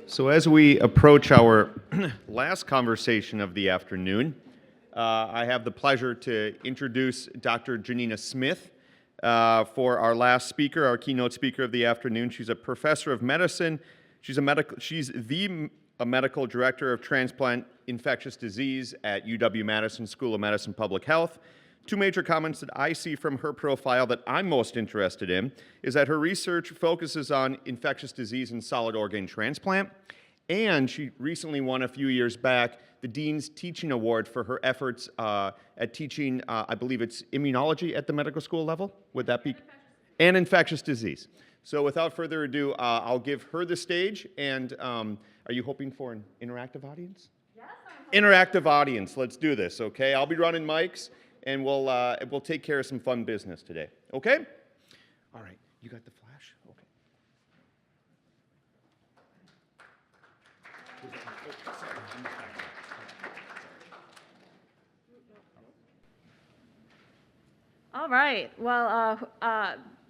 So as we approach our last conversation of the afternoon, I have the pleasure to introduce Dr. Jeannina Smith for our last speaker, our keynote speaker of the afternoon. She's a professor of medicine. She's a medical director of Transplant Infectious Disease at UW-Madison School of Medicine Public Health. Two major comments that I see from her profile that I'm most interested in is that her research focuses on infectious disease and solid organ transplant, and she recently won a few years back the Dean's Teaching Award for her efforts at teaching, I believe it's immunology at the medical school level. Would that be? And infectious disease. So without further ado, I'll give her the stage, and are you hoping for an interactive audience? Yes, I'm hoping. Interactive audience, let's do this, okay? I'll be running mics, and we'll take care of some fun business today, okay? All right, you got the flash? Okay. All right. Well,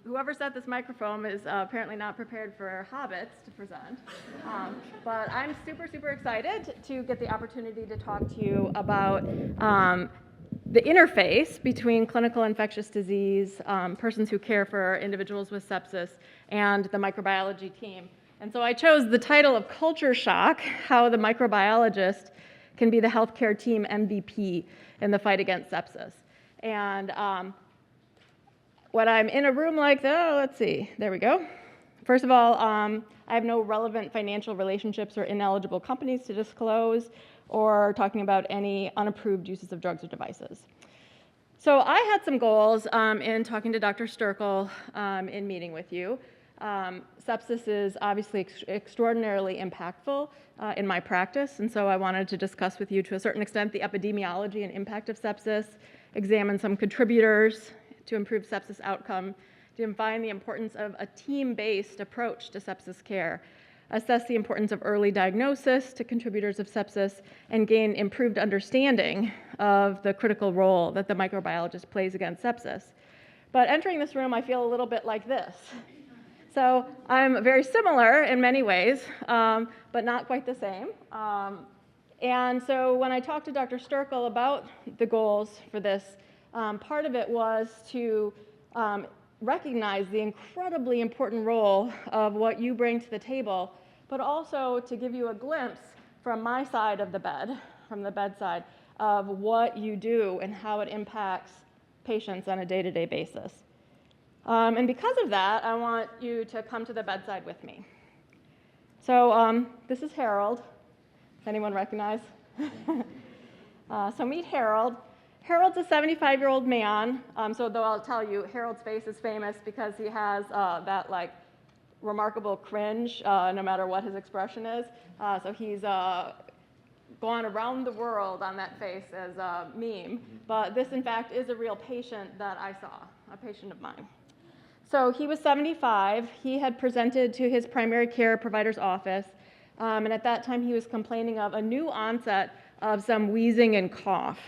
whoever set this microphone is apparently not prepared for hobbits to present. But I'm super excited to get the opportunity to talk to you about the interface between clinical infectious disease, persons who care for individuals with sepsis, and the microbiology team. And so I chose the title of Culture Shock, How the Microbiologist Can Be the Healthcare Team MVP in the Fight Against Sepsis. And when I'm in a room like that, let's see, there we go. First of all, I have no relevant financial relationships or ineligible companies to disclose, or talking about any unapproved uses of drugs or devices. So I had some goals in talking to Dr. Sturkel in meeting with you. Sepsis is obviously extraordinarily impactful in my practice, and so I wanted to discuss with you to a certain extent the epidemiology and impact of sepsis, examine some contributors to improve sepsis outcome, define the importance of a team-based approach to sepsis care, assess the importance of early diagnosis to contributors of sepsis, and gain improved understanding of the critical role that the microbiologist plays against sepsis. But entering this room, I feel a little bit like this. So I'm very similar in many ways, but not quite the same. And so when I talked to Dr. Sturkel about the goals for this, part of it was to recognize the incredibly important role of what you bring to the table, but also to give you a glimpse from my side of the bed, from the bedside, of what you do and how it impacts patients on a day-to-day basis. And because of that, I want you to come to the bedside with me. So this is Harold. Does anyone recognize? So meet Harold. Harold's a 75-year-old man, so though I'll tell you, Harold's face is famous because he has that remarkable cringe, no matter what his expression is. So he's gone around the world on that face as a meme. But this, in fact, is a real patient that I saw, a patient of mine. So he was 75. He had presented to his primary care provider's office, and at that time he was complaining of a new onset of some wheezing and cough.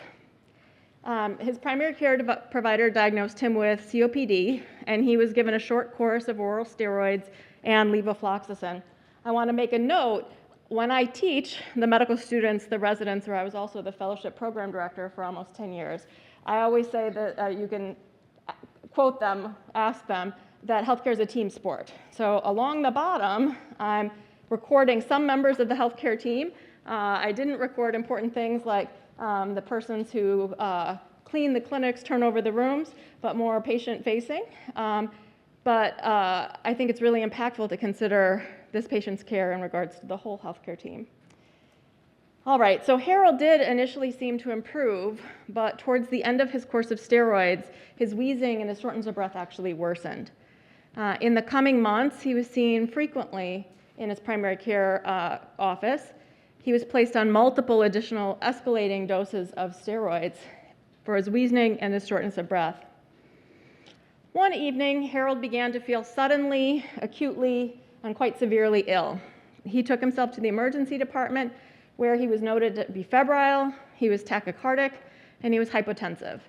His primary care provider diagnosed him with COPD, and he was given a short course of oral steroids and levofloxacin. I want to make a note, when I teach the medical students, the residents, or I was also the fellowship program director for almost 10 years, I always say that you can quote them, ask them, that healthcare is a team sport. So along the bottom, I'm recording some members of the healthcare team. I didn't record important things like the persons who clean the clinics, turn over the rooms, but more patient-facing. But I think it's really impactful to consider this patient's care in regards to the whole healthcare team. All right, so Harold did initially seem to improve, but towards the end of his course of steroids, his wheezing and his shortness of breath actually worsened. In the coming months, he was seen frequently in his primary care office. He was placed on multiple additional escalating doses of steroids for his wheezing and his shortness of breath. One evening, Harold began to feel suddenly, acutely, and quite severely ill. He took himself to the emergency department, where he was noted to be febrile, he was tachycardic, and he was hypotensive.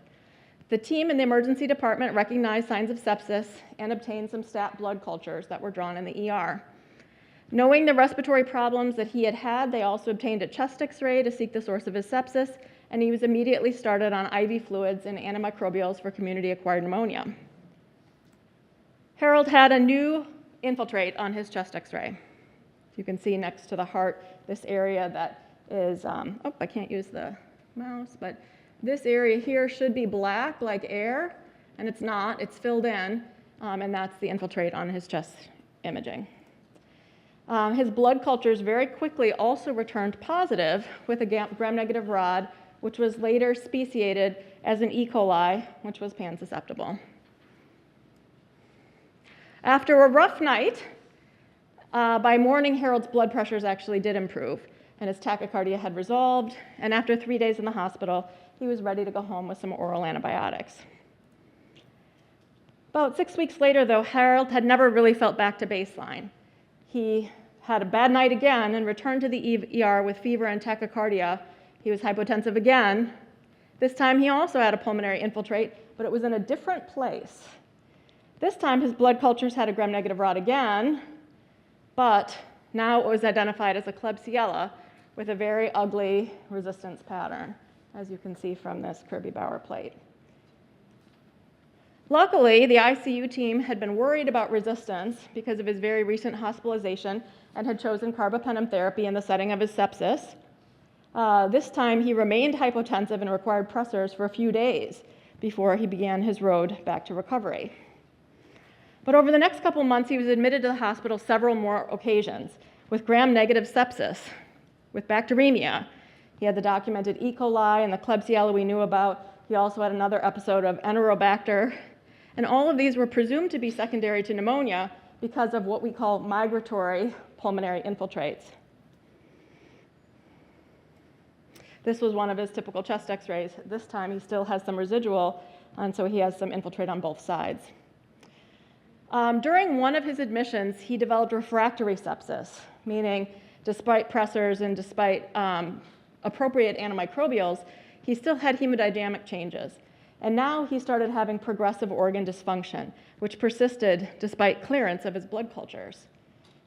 The team in the emergency department recognized signs of sepsis and obtained some stat blood cultures that were drawn in the ER. Knowing the respiratory problems that he had had, they also obtained a chest x-ray to seek the source of his sepsis, and he was immediately started on IV fluids and antimicrobials for community-acquired pneumonia. Harold had a new infiltrate on his chest x-ray. You can see next to the heart, this area that is, I can't use the mouse, but this area here should be black like air, and it's not, it's filled in, and that's the infiltrate on his chest imaging. His blood cultures very quickly also returned positive with a gram-negative rod, which was later speciated as an E. coli, which was pan-susceptible. After a rough night, by morning, Harold's blood pressures actually did improve, and his tachycardia had resolved, and after 3 days in the hospital, he was ready to go home with some oral antibiotics. About 6 weeks later, though, Harold had never really felt back to baseline. He had a bad night again and returned to the ER with fever and tachycardia. He was hypotensive again. This time, he also had a pulmonary infiltrate, but it was in a different place. This time, his blood cultures had a gram-negative rod again, but now it was identified as a Klebsiella with a very ugly resistance pattern, as you can see from this Kirby-Bauer plate. Luckily, the ICU team had been worried about resistance because of his very recent hospitalization and had chosen carbapenem therapy in the setting of his sepsis. This time, he remained hypotensive and required pressors for a few days before he began his road back to recovery. But over the next couple months, he was admitted to the hospital several more occasions with gram-negative sepsis, with bacteremia. He had the documented E. coli and the Klebsiella we knew about. He also had another episode of Enterobacter. And all of these were presumed to be secondary to pneumonia because of what we call migratory pulmonary infiltrates. This was one of his typical chest x-rays. This time he still has some residual, and so he has some infiltrate on both sides. During one of his admissions, he developed refractory sepsis, meaning despite pressors and despite appropriate antimicrobials, he still had hemodynamic changes. And now he started having progressive organ dysfunction, which persisted despite clearance of his blood cultures.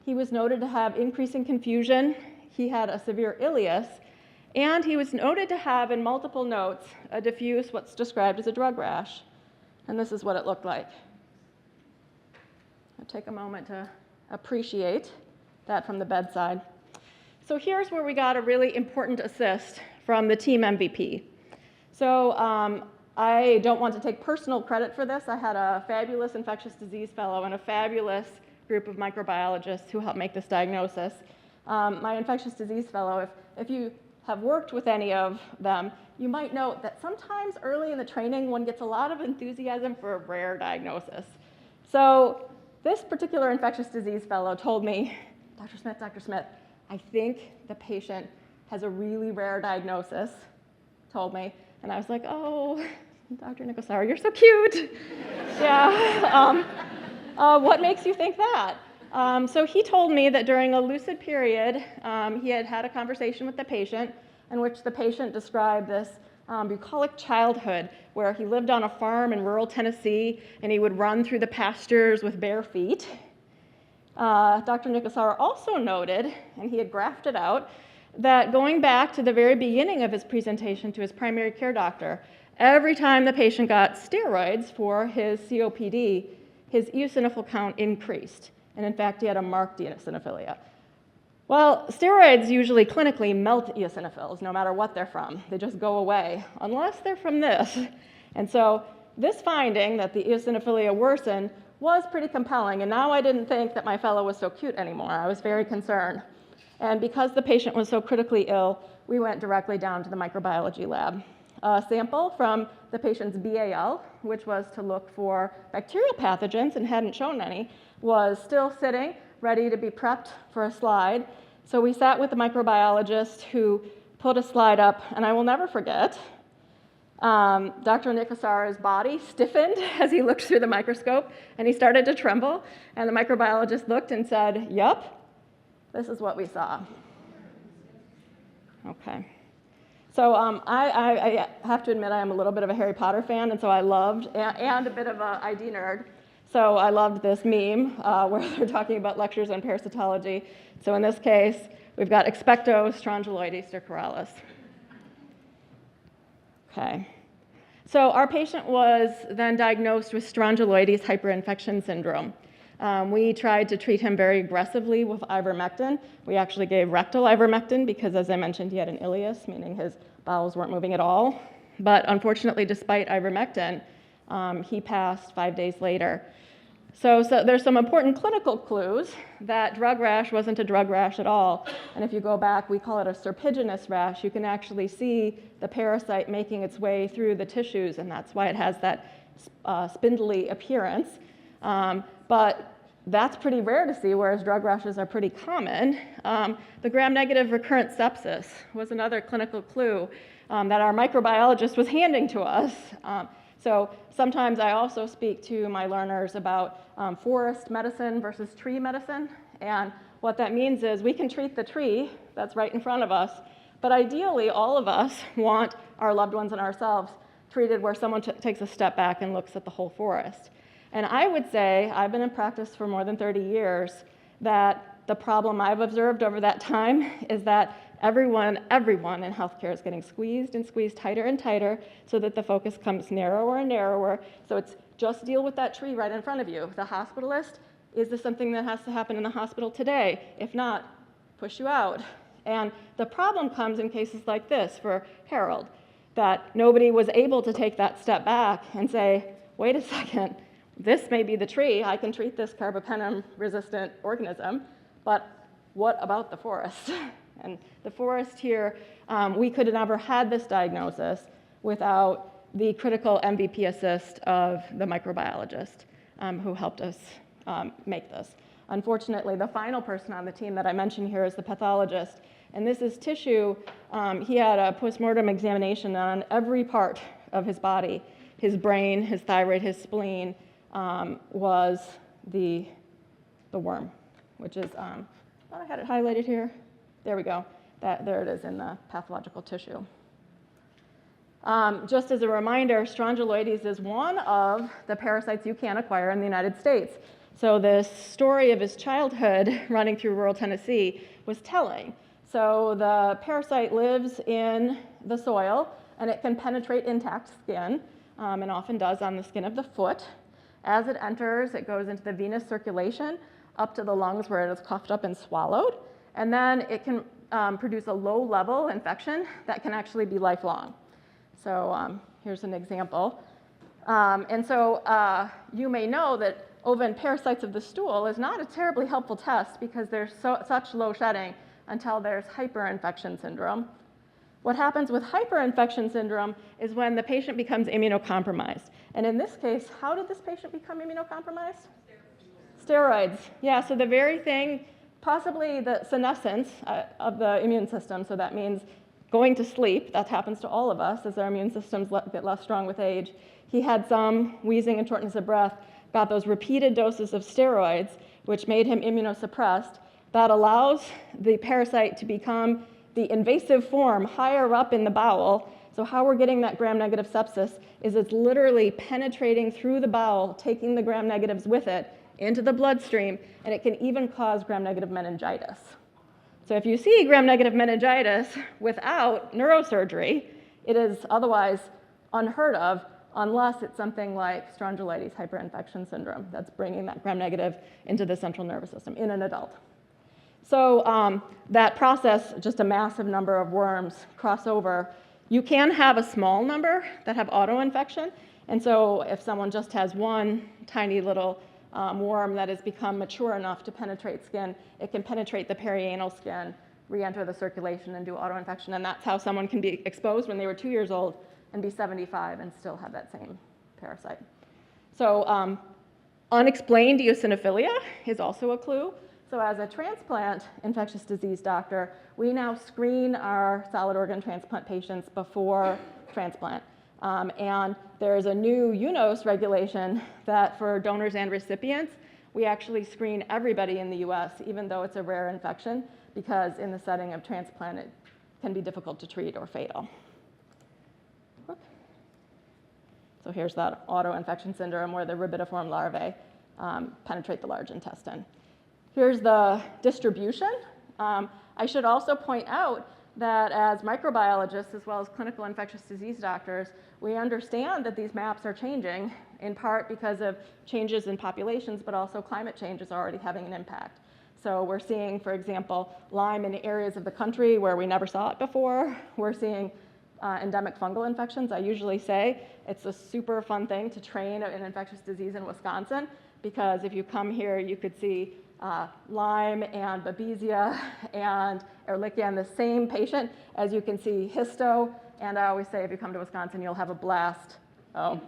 He was noted to have increasing confusion. He had a severe ileus, and he was noted to have, in multiple notes, a diffuse, what's described as a drug rash. And this is what it looked like. I'll take a moment to appreciate that from the bedside. So here's where we got a really important assist from the team MVP. So I don't want to take personal credit for this. I had a fabulous infectious disease fellow and a fabulous group of microbiologists who helped make this diagnosis. My infectious disease fellow, if you have worked with any of them, you might note that sometimes early in the training, one gets a lot of enthusiasm for a rare diagnosis. So this particular infectious disease fellow told me, Dr. Smith, I think the patient has a really rare diagnosis, told me. And I was like, oh, Dr. Nicholsauer, you're so cute. Yeah. What makes you think that? So he told me that during a lucid period, he had had a conversation with the patient in which the patient described this bucolic childhood where he lived on a farm in rural Tennessee and he would run through the pastures with bare feet. Dr. Nicholsauer also noted, and he had graphed it out, that going back to the very beginning of his presentation to his primary care doctor, every time the patient got steroids for his COPD, his eosinophil count increased. And in fact, he had a marked eosinophilia. Well, steroids usually clinically melt eosinophils, no matter what they're from. They just go away, unless they're from this. And so this finding that the eosinophilia worsened was pretty compelling, and now I didn't think that my fellow was so cute anymore. I was very concerned. And because the patient was so critically ill, we went directly down to the microbiology lab. A sample from the patient's BAL, which was to look for bacterial pathogens and hadn't shown any, was still sitting, ready to be prepped for a slide. So we sat with the microbiologist who put a slide up, and I will never forget, Dr. Nicholsauer's body stiffened as he looked through the microscope, and he started to tremble, and the microbiologist looked and said, "Yup, this is what we saw." Okay. So I have to admit I am a little bit of a Harry Potter fan, and so I loved, and a bit of an ID nerd. So I loved this meme where they're talking about lectures on parasitology. So in this case, we've got Expecto strongyloides stercoralis. Okay. So our patient was then diagnosed with strongyloides hyperinfection syndrome. We tried to treat him very aggressively with ivermectin. We actually gave rectal ivermectin because, as I mentioned, he had an ileus, meaning his bowels weren't moving at all. But unfortunately, despite ivermectin, he passed 5 days later. So there's some important clinical clues that drug rash wasn't a drug rash at all. And if you go back, we call it a serpiginous rash. You can actually see the parasite making its way through the tissues, and that's why it has that spindly appearance. But that's pretty rare to see, whereas drug rashes are pretty common. The gram-negative recurrent sepsis was another clinical clue that our microbiologist was handing to us. So sometimes I also speak to my learners about forest medicine versus tree medicine. And what that means is we can treat the tree that's right in front of us, but ideally all of us want our loved ones and ourselves treated where someone takes a step back and looks at the whole forest. And I would say, I've been in practice for more than 30 years, that the problem I've observed over that time is that everyone in healthcare is getting squeezed and squeezed tighter and tighter so that the focus comes narrower and narrower. So it's just deal with that tree right in front of you. The hospitalist, is this something that has to happen in the hospital today? If not, push you out. And the problem comes in cases like this for Harold, that nobody was able to take that step back and say, wait a second, this may be the tree, I can treat this carbapenem-resistant organism, but what about the forest? And the forest here, we could have never had this diagnosis without the critical MVP assist of the microbiologist who helped us make this. Unfortunately, the final person on the team that I mentioned here is the pathologist, and this is tissue. He had a postmortem examination on every part of his body. His brain, his thyroid, his spleen was the worm, which is, I thought I had it highlighted here. There we go. There it is in the pathological tissue. Just as a reminder, strongyloides is one of the parasites you can acquire in the United States. So this story of his childhood running through rural Tennessee was telling. So the parasite lives in the soil, and it can penetrate intact skin, and often does on the skin of the foot. As it enters, it goes into the venous circulation up to the lungs where it is coughed up and swallowed. And then it can produce a low-level infection that can actually be lifelong. So here's an example. And so you may know that oven parasites of the stool is not a terribly helpful test because there's such low shedding until there's hyperinfection syndrome. What happens with hyperinfection syndrome is when the patient becomes immunocompromised. And in this case, how did this patient become immunocompromised? Steroids. Yeah, so the very thing, possibly the senescence of the immune system, so that means going to sleep. That happens to all of us as our immune systems get less strong with age. He had some wheezing and shortness of breath, got those repeated doses of steroids, which made him immunosuppressed. That allows the parasite to become the invasive form higher up in the bowel. So how we're getting that gram-negative sepsis is it's literally penetrating through the bowel, taking the gram-negatives with it into the bloodstream, and it can even cause gram-negative meningitis. So if you see gram-negative meningitis without neurosurgery, it is otherwise unheard of unless it's something like strongyloides hyperinfection syndrome that's bringing that gram-negative into the central nervous system in an adult. So that process, just a massive number of worms cross over. You can have a small number that have autoinfection, and so if someone just has one tiny little worm that has become mature enough to penetrate skin, it can penetrate the perianal skin, re-enter the circulation, and do autoinfection, and that's how someone can be exposed when they were 2 years old and be 75 and still have that same parasite. So unexplained eosinophilia is also a clue. So as a transplant infectious disease doctor, we now screen our solid organ transplant patients before transplant. And there's a new UNOS regulation that for donors and recipients, we actually screen everybody in the US, even though it's a rare infection, because in the setting of transplant, it can be difficult to treat or fatal. So here's that autoinfection syndrome where the rhabditiform larvae penetrate the large intestine. Here's the distribution. I should also point out that as microbiologists, as well as clinical infectious disease doctors, we understand that these maps are changing, in part because of changes in populations, but also climate change is already having an impact. So we're seeing, for example, Lyme in areas of the country where we never saw it before. We're seeing endemic fungal infections. I usually say it's a super fun thing to train in infectious disease in Wisconsin, because if you come here, you could see Lyme and Babesia and Ehrlichia in the same patient, as you can see histo. And I always say, if you come to Wisconsin, you'll have a blast. Oh,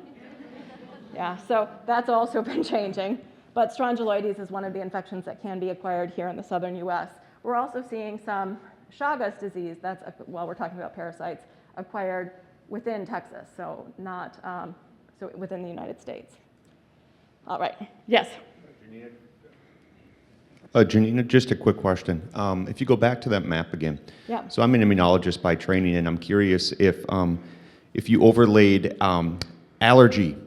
yeah, so that's also been changing. But strongyloides is one of the infections that can be acquired here in the southern US. We're also seeing some Chagas disease, that's, while we're talking about parasites, acquired within Texas, so not so within the United States. All right, yes? Jeannina, just a quick question. If you go back to that map again. Yeah. So I'm an immunologist by training, and I'm curious if you overlaid allergy,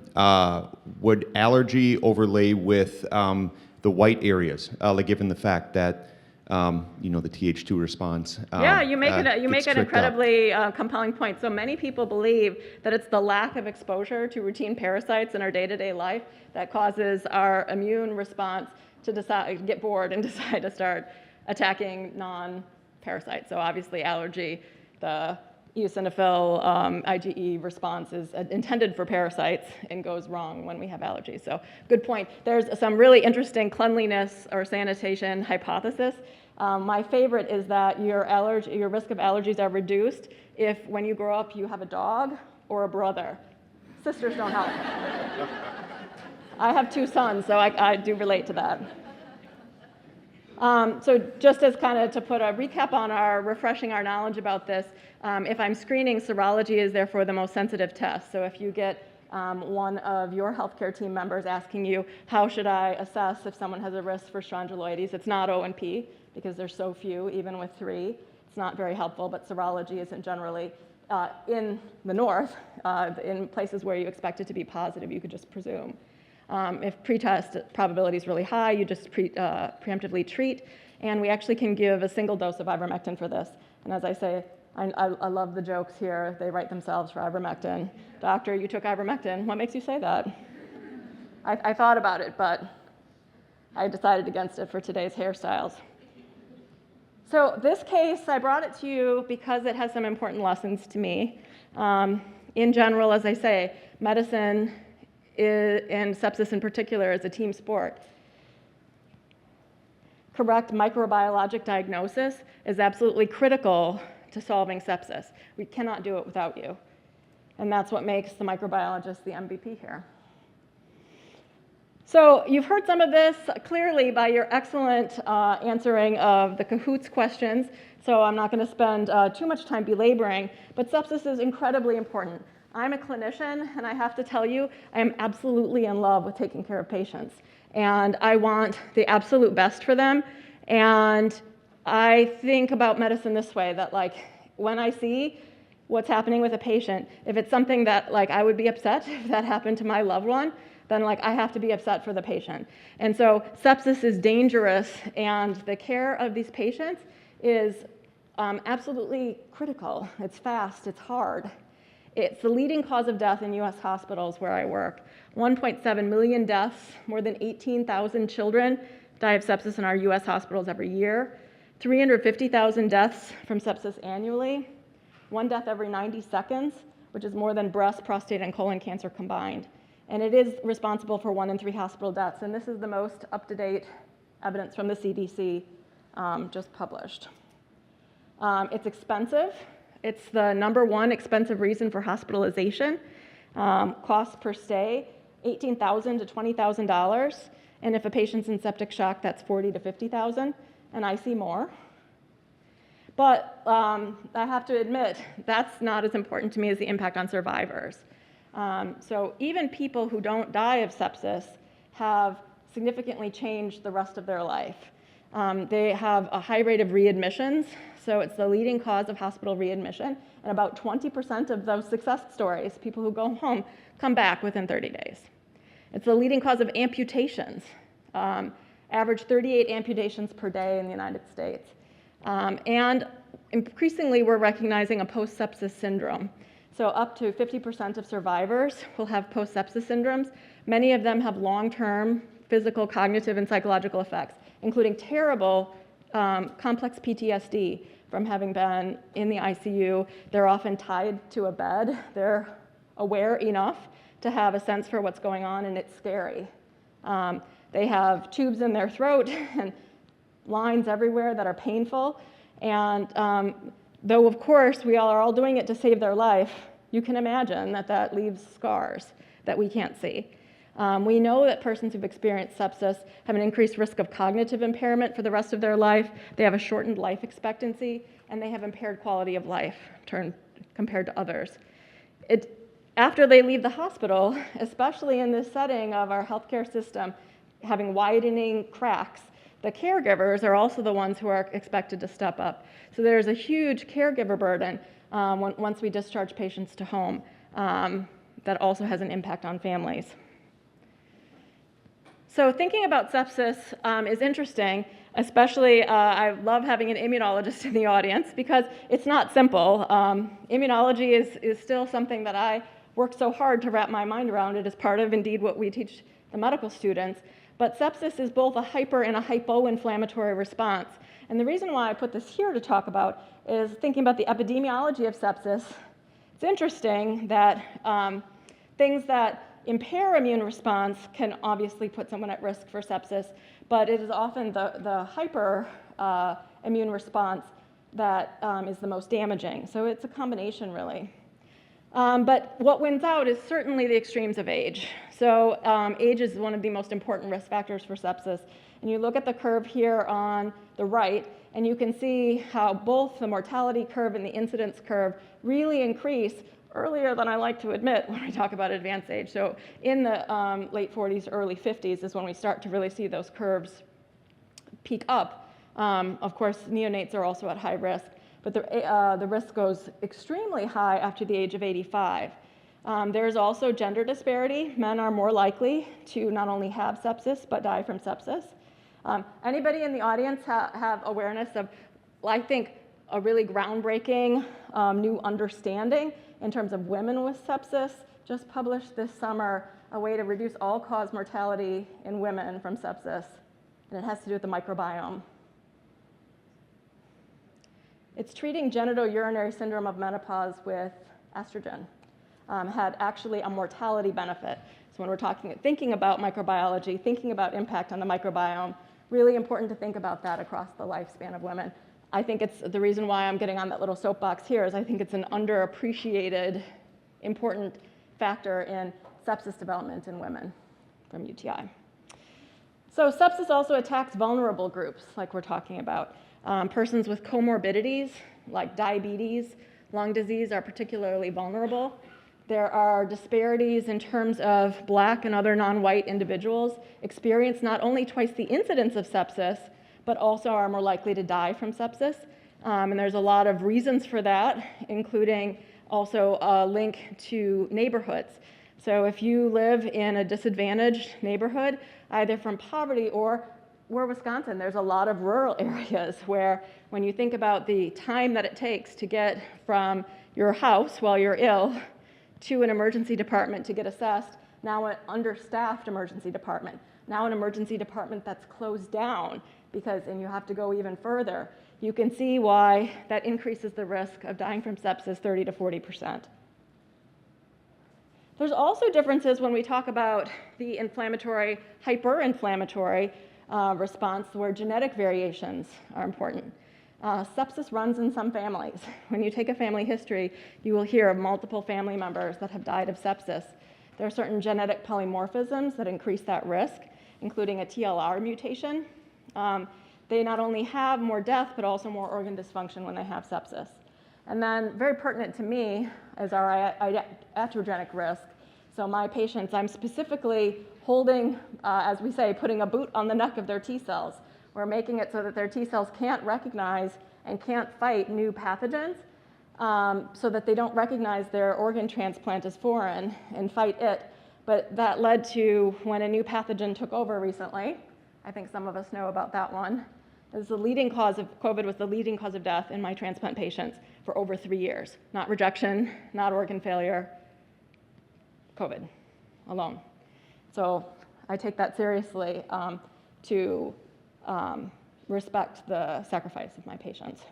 would allergy overlay with the white areas, like given the fact that the Th2 response. Yeah, you make an up. incredibly compelling point. So many people believe that it's the lack of exposure to routine parasites in our day-to-day life that causes our immune response to get bored and decide to start attacking non-parasites. So obviously allergy, the eosinophil IgE response is intended for parasites and goes wrong when we have allergies. So good point. There's some really interesting cleanliness or sanitation hypothesis. My favorite is that your risk of allergies are reduced if when you grow up you have a dog or a brother. Sisters don't help. I have 2 sons, so I do relate to that. So just as kind of to put a recap on refreshing our knowledge about this, if I'm screening, serology is therefore the most sensitive test. So if you get one of your healthcare team members asking you, how should I assess if someone has a risk for strongyloides? It's not O and P, because there's so few, even with 3. It's not very helpful, but serology isn't generally, in the north, in places where you expect it to be positive, you could just presume. If pretest probability is really high, you just preemptively treat, and we actually can give a single dose of ivermectin for this. And as I say, I love the jokes here. They write themselves for ivermectin. Doctor, you took ivermectin. What makes you say that? I thought about it, but I decided against it for today's hairstyles. So this case, I brought it to you because it has some important lessons to me. In general, as I say, medicine and sepsis in particular is a team sport. Correct microbiologic diagnosis is absolutely critical to solving sepsis. We cannot do it without you. And that's what makes the microbiologist the MVP here. So you've heard some of this clearly by your excellent answering of the Cahoots questions. So I'm not going to spend too much time belaboring, but sepsis is incredibly important. I'm a clinician, and I have to tell you, I am absolutely in love with taking care of patients. And I want the absolute best for them. And I think about medicine this way, that like when I see what's happening with a patient, if it's something that like I would be upset if that happened to my loved one, then like I have to be upset for the patient. And so sepsis is dangerous, and the care of these patients is absolutely critical. It's fast, it's hard. It's the leading cause of death in US hospitals where I work. 1.7 million deaths, more than 18,000 children die of sepsis in our US hospitals every year. 350,000 deaths from sepsis annually. 1 death every 90 seconds, which is more than breast, prostate, and colon cancer combined. And it is responsible for 1 in 3 hospital deaths. And this is the most up-to-date evidence from the CDC just published. It's expensive. It's the #1 expensive reason for hospitalization. Cost per stay, $18,000 to $20,000. And if a patient's in septic shock, that's $40,000 to $50,000. And I see more. But I have to admit, that's not as important to me as the impact on survivors. So even people who don't die of sepsis have significantly changed the rest of their life. They have a high rate of readmissions, so it's the leading cause of hospital readmission, and about 20% of those success stories, people who go home, come back within 30 days. It's the leading cause of amputations, average 38 amputations per day in the United States. And increasingly, we're recognizing a post-sepsis syndrome. So up to 50% of survivors will have post-sepsis syndromes. Many of them have long-term physical, cognitive, and psychological effects, including terrible complex PTSD from having been in the ICU. They're often tied to a bed. They're aware enough to have a sense for what's going on, and it's scary. They have tubes in their throat and lines everywhere that are painful. And though, of course, we are all doing it to save their life, you can imagine that that leaves scars that we can't see. We know that persons who've experienced sepsis have an increased risk of cognitive impairment for the rest of their life. They have a shortened life expectancy, and they have impaired quality of life compared to others. After they leave the hospital, especially in this setting of our healthcare system, having widening cracks, the caregivers are also the ones who are expected to step up. So there's a huge caregiver burden once we discharge patients to home that also has an impact on families. So thinking about sepsis is interesting, especially I love having an immunologist in the audience because it's not simple. Immunology is still something that I work so hard to wrap my mind around. It is part of, indeed, what we teach the medical students. But sepsis is both a hyper and a hypo-inflammatory response. And the reason why I put this here to talk about is thinking about the epidemiology of sepsis. It's interesting that things that impair immune response can obviously put someone at risk for sepsis, but it is often the hyper immune response that is the most damaging. So it's a combination, really. But what wins out is certainly the extremes of age. So age is one of the most important risk factors for sepsis. And you look at the curve here on the right, and you can see how both the mortality curve and the incidence curve really increase earlier than I like to admit when we talk about advanced age. So in the late 40s, early 50s is when we start to really see those curves peak up. Of course, neonates are also at high risk, but the risk goes extremely high after the age of 85. There's also gender disparity. Men are more likely to not only have sepsis, but die from sepsis. Anybody in the audience have awareness of, I think, a really groundbreaking new understanding in terms of women with sepsis? Just published this summer a way to reduce all-cause mortality in women from sepsis, and it has to do with the microbiome. It's treating genitourinary syndrome of menopause with estrogen. Had actually a mortality benefit. So when we're thinking about microbiology, thinking about impact on the microbiome, really important to think about that across the lifespan of women. I think it's the reason why I'm getting on that little soapbox here is I think it's an underappreciated, important factor in sepsis development in women from UTI. So sepsis also attacks vulnerable groups, like we're talking about. Persons with comorbidities, like diabetes, lung disease, are particularly vulnerable. There are disparities in terms of Black and other non-white individuals experience not only twice the incidence of sepsis, but also are more likely to die from sepsis. And there's a lot of reasons for that, including also a link to neighborhoods. So if you live in a disadvantaged neighborhood, either from poverty or we're Wisconsin, there's a lot of rural areas where when you think about the time that it takes to get from your house while you're ill to an emergency department to get assessed, now an understaffed emergency department, now an emergency department that's closed down and you have to go even further, you can see why that increases the risk of dying from sepsis 30 to 40%. There's also differences when we talk about the inflammatory, hyperinflammatory response where genetic variations are important. Sepsis runs in some families. When you take a family history, you will hear of multiple family members that have died of sepsis. There are certain genetic polymorphisms that increase that risk, including a TLR mutation. They not only have more death, but also more organ dysfunction when they have sepsis. And then very pertinent to me is our iatrogenic risk. So my patients, I'm specifically holding, as we say, putting a boot on the neck of their T cells. We're making it so that their T cells can't recognize and can't fight new pathogens, so that they don't recognize their organ transplant as foreign and fight it. But that led to when a new pathogen took over recently. I think some of us know about that one. COVID was the leading cause of death in my transplant patients for over 3 years. Not rejection, not organ failure, COVID alone. So I take that seriously to respect the sacrifice of my patients.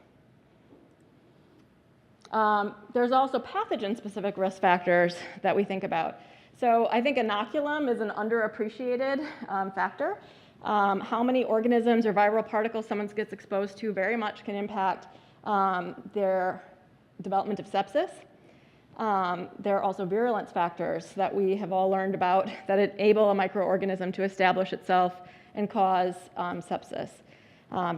There's also pathogen-specific risk factors that we think about. So I think inoculum is an underappreciated factor. How many organisms or viral particles someone gets exposed to very much can impact their development of sepsis. There are also virulence factors that we have all learned about that enable a microorganism to establish itself and cause sepsis.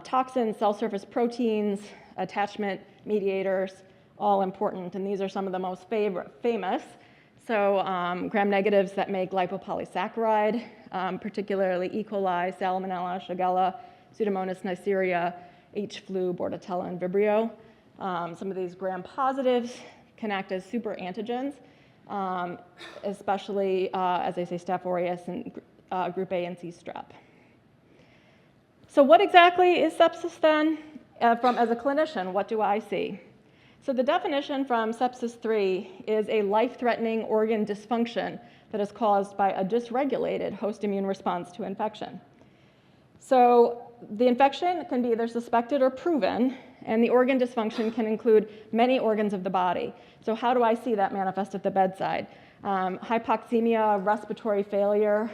Toxins, cell surface proteins, attachment mediators, all important, and these are some of the most famous. So gram-negatives that make lipopolysaccharide, particularly E. coli, Salmonella, Shigella, Pseudomonas neisseria, H. flu, Bordetella, and Vibrio. Some of these gram-positives can act as super antigens, especially, as I say, Staph aureus and group A and C strep. So what exactly is sepsis then? As a clinician, what do I see? So the definition from Sepsis 3 is a life-threatening organ dysfunction that is caused by a dysregulated host immune response to infection. So the infection can be either suspected or proven, and the organ dysfunction can include many organs of the body. So how do I see that manifest at the bedside? Hypoxemia, respiratory failure.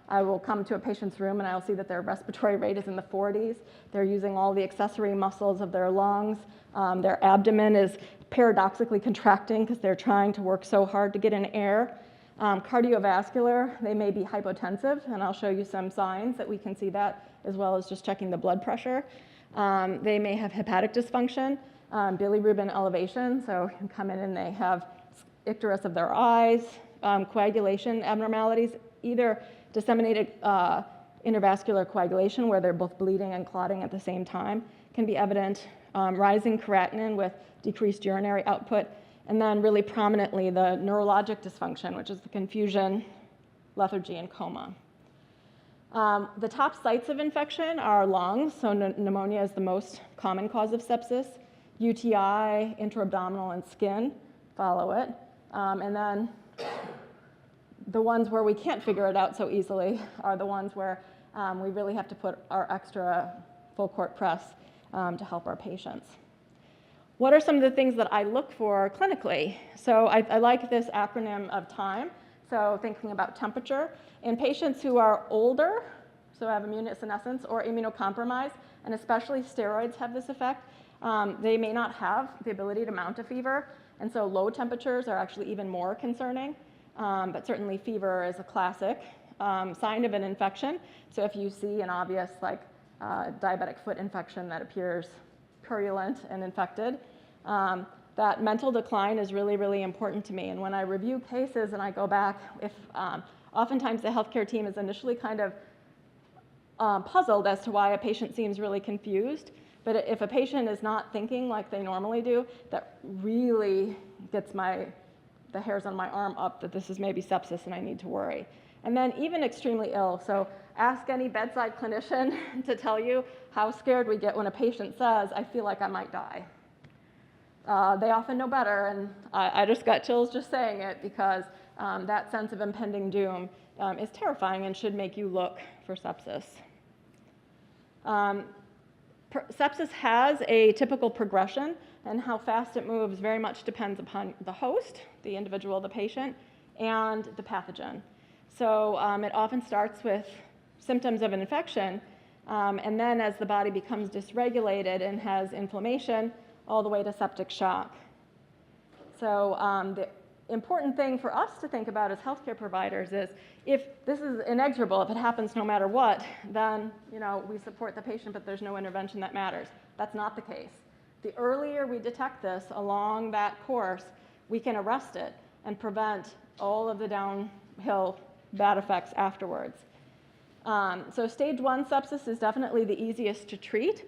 I will come to a patient's room and I'll see that their respiratory rate is in the 40s. They're using all the accessory muscles of their lungs. Their abdomen is paradoxically contracting because they're trying to work so hard to get in air. Cardiovascular, they may be hypotensive, and I'll show you some signs that we can see that, as well as just checking the blood pressure. They may have hepatic dysfunction, bilirubin elevation, so you can come in and they have icterus of their eyes, coagulation abnormalities, either disseminated intravascular coagulation, where they're both bleeding and clotting at the same time, can be evident. Rising creatinine with decreased urinary output, and then really prominently the neurologic dysfunction, which is the confusion, lethargy, and coma. The top sites of infection are lungs, so pneumonia is the most common cause of sepsis. UTI, intra-abdominal, and skin follow it. And then the ones where we can't figure it out so easily are the ones where we really have to put our extra full court press to help our patients. What are some of the things that I look for clinically? So I like this acronym of TIME. So thinking about temperature. In patients who are older, so have immunosenescence or immunocompromised, and especially steroids have this effect, they may not have the ability to mount a fever, and so low temperatures are actually even more concerning, but certainly fever is a classic sign of an infection. So if you see an obvious diabetic foot infection that appears purulent and infected, that mental decline is really, really important to me. And when I review cases and I go back, oftentimes the healthcare team is initially kind of puzzled as to why a patient seems really confused. But if a patient is not thinking like they normally do, that really gets the hairs on my arm up that this is maybe sepsis and I need to worry. And then even extremely ill. So ask any bedside clinician to tell you how scared we get when a patient says, I feel like I might die. They often know better, and I just got chills just saying it because that sense of impending doom is terrifying and should make you look for sepsis. Sepsis has a typical progression, and how fast it moves very much depends upon the host, the individual, the patient, and the pathogen. So it often starts with symptoms of an infection, and then as the body becomes dysregulated and has inflammation, all the way to septic shock. So the important thing for us to think about as healthcare providers is if this is inexorable, if it happens no matter what, then we support the patient, but there's no intervention that matters. That's not the case. The earlier we detect this along that course, we can arrest it and prevent all of the downhill bad effects afterwards. So stage 1 sepsis is definitely the easiest to treat,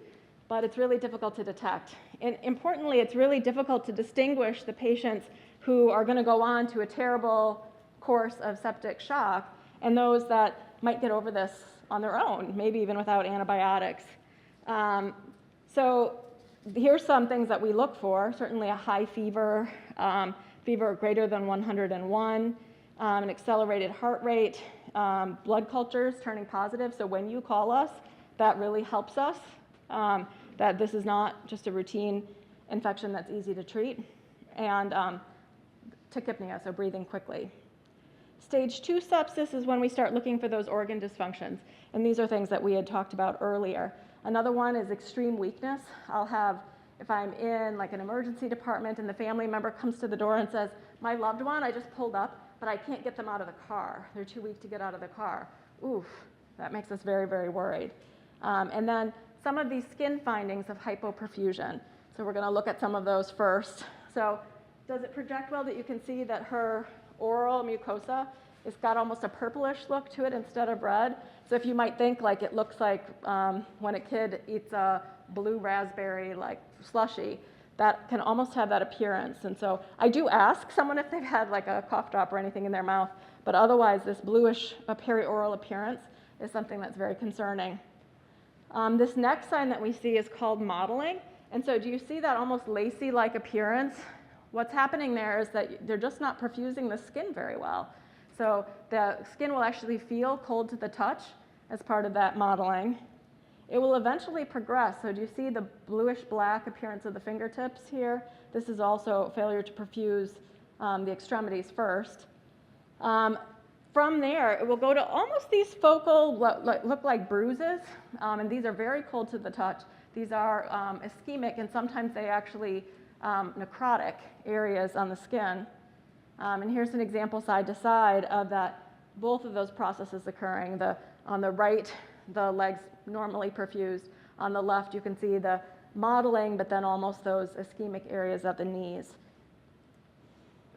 but it's really difficult to detect. And importantly, it's really difficult to distinguish the patients who are going to go on to a terrible course of septic shock, and those that might get over this on their own, maybe even without antibiotics. So here's some things that we look for. Certainly a high fever, fever greater than 101, an accelerated heart rate, blood cultures turning positive. So when you call us, that really helps us, that this is not just a routine infection that's easy to treat, and tachypnea, so breathing quickly. Stage 2 sepsis is when we start looking for those organ dysfunctions, and these are things that we had talked about earlier. Another one is extreme weakness. I'll have, if I'm in like an emergency department and the family member comes to the door and says, my loved one, I just pulled up, but I can't get them out of the car. They're too weak to get out of the car. Oof, that makes us very, very worried. And then some of these skin findings of hypoperfusion. So we're going to look at some of those first. So does it project well that you can see that her oral mucosa, it's got almost a purplish look to it instead of red? So if you might think like it looks like when a kid eats a blue raspberry like slushy, that can almost have that appearance. And so I do ask someone if they've had like a cough drop or anything in their mouth, but otherwise this bluish perioral appearance is something that's very concerning. This next sign that we see is called mottling. And so do you see that almost lacy-like appearance? What's happening there is that they're just not perfusing the skin very well. So the skin will actually feel cold to the touch as part of that mottling. It will eventually progress. So do you see the bluish-black appearance of the fingertips here? This is also failure to perfuse the extremities first. From there, it will go to almost these focal, look like bruises, and these are very cold to the touch. These are ischemic, and sometimes they actually necrotic areas on the skin. And here's an example side to side of that, both of those processes occurring. On the right, the legs normally perfused. On the left, you can see the mottling, but then almost those ischemic areas at the knees.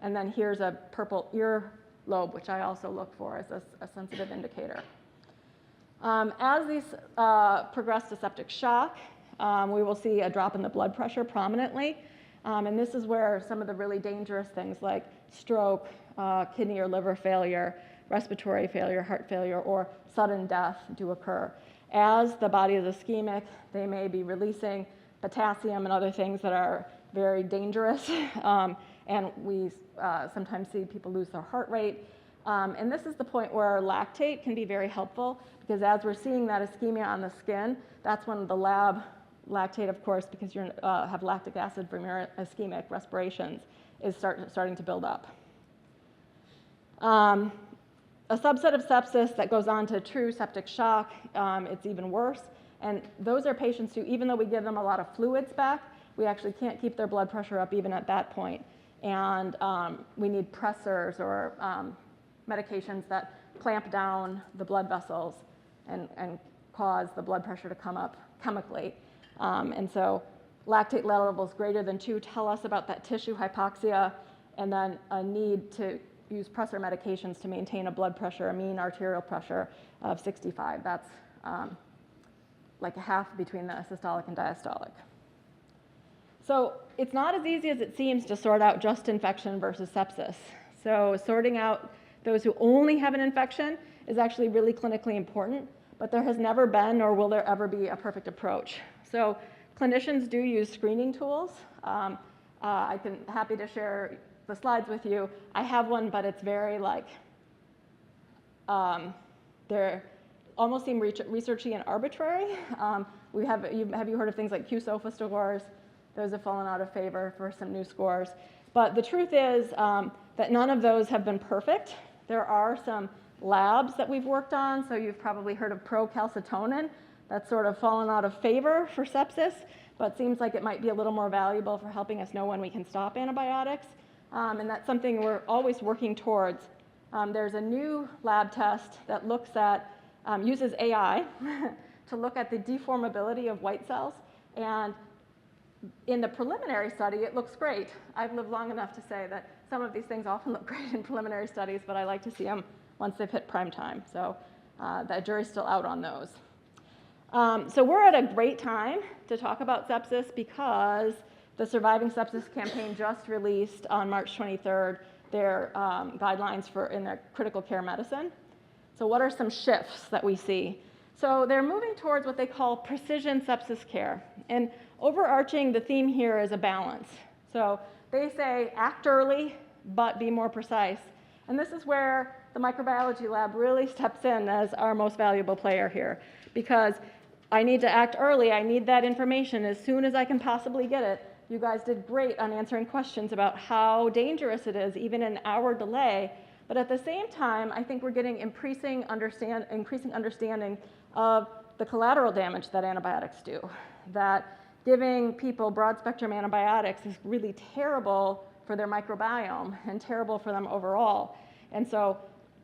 And then here's a purple earlobe, which I also look for as a sensitive indicator. As these progress to septic shock, we will see a drop in the blood pressure prominently. And this is where some of the really dangerous things like stroke, kidney or liver failure, respiratory failure, heart failure, or sudden death do occur. As the body is ischemic, they may be releasing potassium and other things that are very dangerous. And we sometimes see people lose their heart rate. And this is the point where lactate can be very helpful, because as we're seeing that ischemia on the skin, that's when the lab lactate, of course, because you have lactic acid from your ischemic respirations, is starting to build up. A subset of sepsis that goes on to true septic shock, it's even worse. And those are patients who, even though we give them a lot of fluids back, we actually can't keep their blood pressure up even at that point. And we need pressors or medications that clamp down the blood vessels and cause the blood pressure to come up chemically. And so lactate levels greater than 2 tell us about that tissue hypoxia, and then a need to use pressor medications to maintain a blood pressure, a mean arterial pressure of 65. That's like a half between the systolic and diastolic. So it's not as easy as it seems to sort out just infection versus sepsis. So sorting out those who only have an infection is actually really clinically important, but there has never been, nor will there ever be, a perfect approach. So clinicians do use screening tools. I'm happy to share the slides with you. I have one, but it's very like, they almost seem researchy and arbitrary. Have you heard of things like QSOFA scores? Those have fallen out of favor for some new scores. But the truth is that none of those have been perfect. There are some labs that we've worked on. So you've probably heard of procalcitonin. That's sort of fallen out of favor for sepsis, but seems like it might be a little more valuable for helping us know when we can stop antibiotics. And that's something we're always working towards. There's a new lab test that looks at, uses AI to look at the deformability of white cells. And in the preliminary study, it looks great. I've lived long enough to say that some of these things often look great in preliminary studies, but I like to see them once they've hit prime time. So the jury's still out on those. So we're at a great time to talk about sepsis because the Surviving Sepsis campaign just released on March 23rd their guidelines in their critical care medicine. So what are some shifts that we see? So they're moving towards what they call precision sepsis care. And overarching the theme here is a balance. So they say act early, but be more precise. And this is where the microbiology lab really steps in as our most valuable player here, because I need to act early. I need that information as soon as I can possibly get it. You guys did great on answering questions about how dangerous it is, even an hour delay. But at the same time, I think we're getting increasing understanding of the collateral damage that antibiotics do. That giving people broad spectrum antibiotics is really terrible for their microbiome and terrible for them overall. And so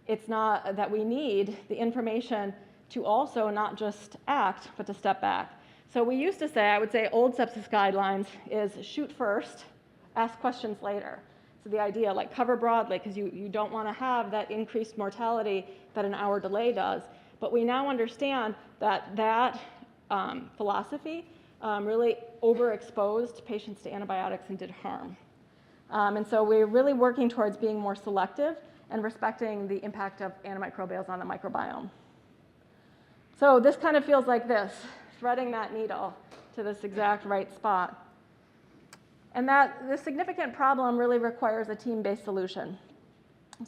it's not that we need the information to also not just act, but to step back. So we used to say, I would say old sepsis guidelines is shoot first, ask questions later. So the idea, like cover broadly, because you don't want to have that increased mortality that an hour delay does. But we now understand that that philosophy really overexposed patients to antibiotics and did harm. And so we're really working towards being more selective and respecting the impact of antimicrobials on the microbiome. So this kind of feels like this, threading that needle to this exact right spot. And that this significant problem really requires a team-based solution.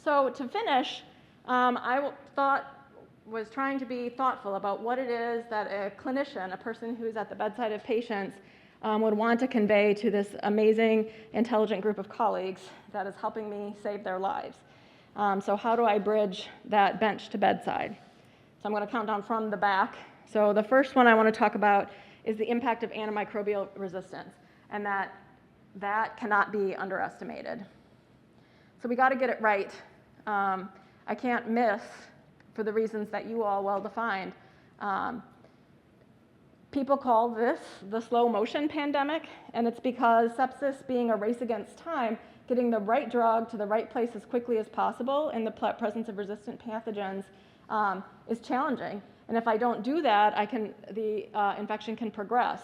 So to finish, I was trying to be thoughtful about what it is that a clinician, a person who's at the bedside of patients, would want to convey to this amazing, intelligent group of colleagues that is helping me save their lives. So how do I bridge that bench to bedside? So I'm going to count down from the back. So the first one I want to talk about is the impact of antimicrobial resistance, and that cannot be underestimated. So we got to get it right. I can't miss, for the reasons that you all well defined. People call this the slow motion pandemic, and it's because sepsis being a race against time, getting the right drug to the right place as quickly as possible in the presence of resistant pathogens is challenging. And if I don't do that, the infection can progress.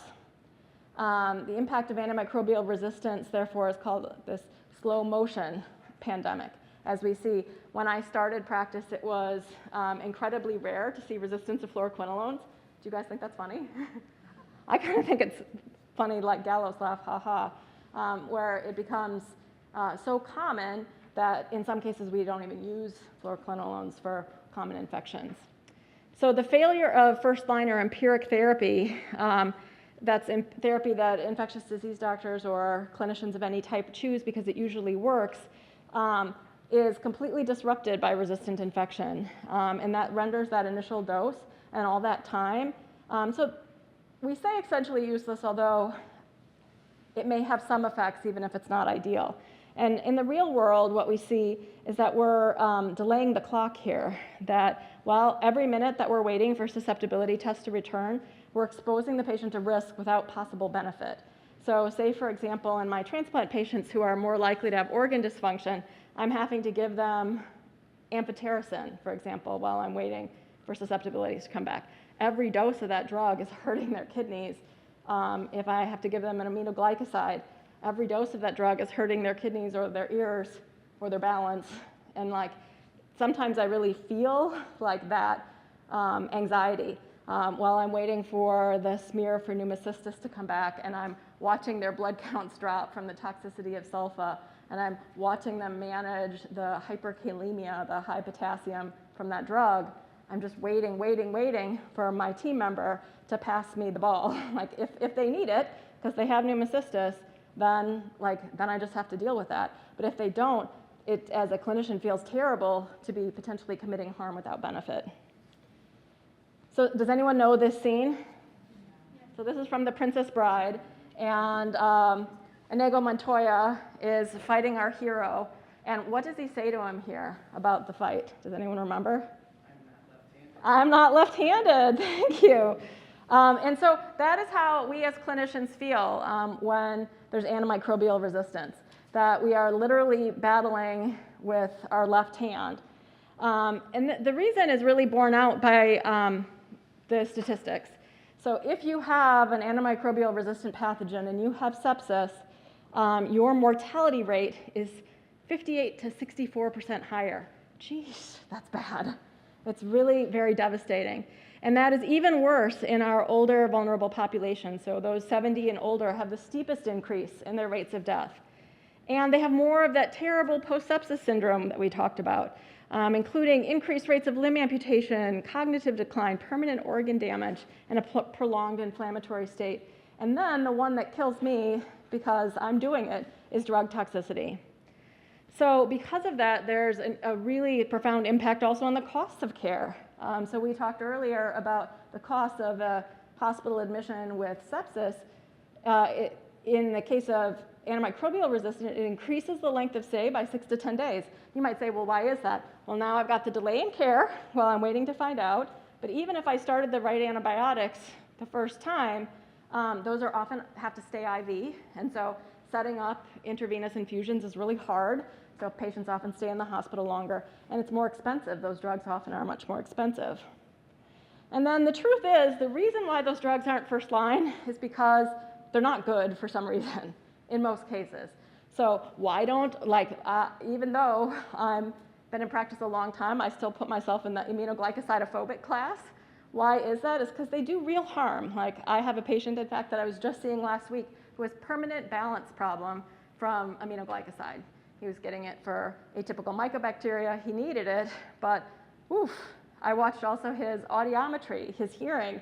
The impact of antimicrobial resistance, therefore, is called this slow motion pandemic. As we see, when I started practice, it was incredibly rare to see resistance to fluoroquinolones. Do you guys think that's funny? I kind of think it's funny, like gallows laugh, ha ha, where it becomes so common that in some cases we don't even use fluoroquinolones for common infections. So the failure of first-line or empiric therapy, that's therapy that infectious disease doctors or clinicians of any type choose because it usually works, is completely disrupted by resistant infection, and that renders that initial dose and all that time. So we say essentially useless, although it may have some effects even if it's not ideal. And in the real world, what we see is that we're delaying the clock here, that while every minute that we're waiting for susceptibility tests to return, we're exposing the patient to risk without possible benefit. So say, for example, in my transplant patients who are more likely to have organ dysfunction, I'm having to give them amphotericin, for example, while I'm waiting for susceptibilities to come back. Every dose of that drug is hurting their kidneys. If I have to give them an aminoglycoside, every dose of that drug is hurting their kidneys or their ears or their balance. And like, sometimes I really feel like that anxiety while I'm waiting for the smear for pneumocystis to come back, and I'm watching their blood counts drop from the toxicity of sulfa, and I'm watching them manage the hyperkalemia, the high potassium from that drug. I'm just waiting for my team member to pass me the ball. Like if they need it, because they have pneumocystis, then I just have to deal with that. But if they don't, it, as a clinician, feels terrible to be potentially committing harm without benefit. So does anyone know this scene? So this is from The Princess Bride, and Inigo Montoya is fighting our hero. And what does he say to him here about the fight? Does anyone remember? I'm not left-handed, thank you. And so that is how we as clinicians feel when there's antimicrobial resistance, that we are literally battling with our left hand. And the reason is really borne out by the statistics. So if you have an antimicrobial resistant pathogen and you have sepsis, your mortality rate is 58 to 64% higher. Jeez, that's bad. It's really very devastating. And that is even worse in our older vulnerable population. So those 70 and older have the steepest increase in their rates of death. And they have more of that terrible post-sepsis syndrome that we talked about, including increased rates of limb amputation, cognitive decline, permanent organ damage, and a prolonged inflammatory state. And then the one that kills me, because I'm doing it, is drug toxicity. So because of that, there's a really profound impact also on the costs of care. So we talked earlier about the cost of a hospital admission with sepsis. In the case of antimicrobial resistant, it increases the length of stay by 6 to 10 days. You might say, well, why is that? Well, now I've got the delay in care while I'm waiting to find out. But even if I started the right antibiotics the first time, those are often have to stay IV. And so setting up intravenous infusions is really hard. So patients often stay in the hospital longer, and it's more expensive. Those drugs often are much more expensive. And then the truth is, the reason why those drugs aren't first line is because they're not good for some reason, in most cases. So why don't, even though I've been in practice a long time, I still put myself in the aminoglycosidophobic class. Why is that? It's because they do real harm. Like I have a patient, in fact, that I was just seeing last week who has permanent balance problem from aminoglycoside. He was getting it for atypical mycobacteria. He needed it, but I watched also his audiometry, his hearing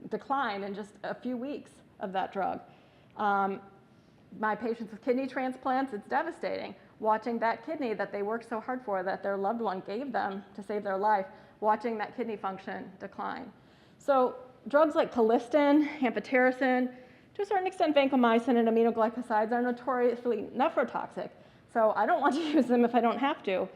decline in just a few weeks of that drug. My patients with kidney transplants, it's devastating. Watching that kidney that they worked so hard for, that their loved one gave them to save their life, watching that kidney function decline. So drugs like colistin, amphotericin, to a certain extent vancomycin and aminoglycosides are notoriously nephrotoxic. So I don't want to use them if I don't have to.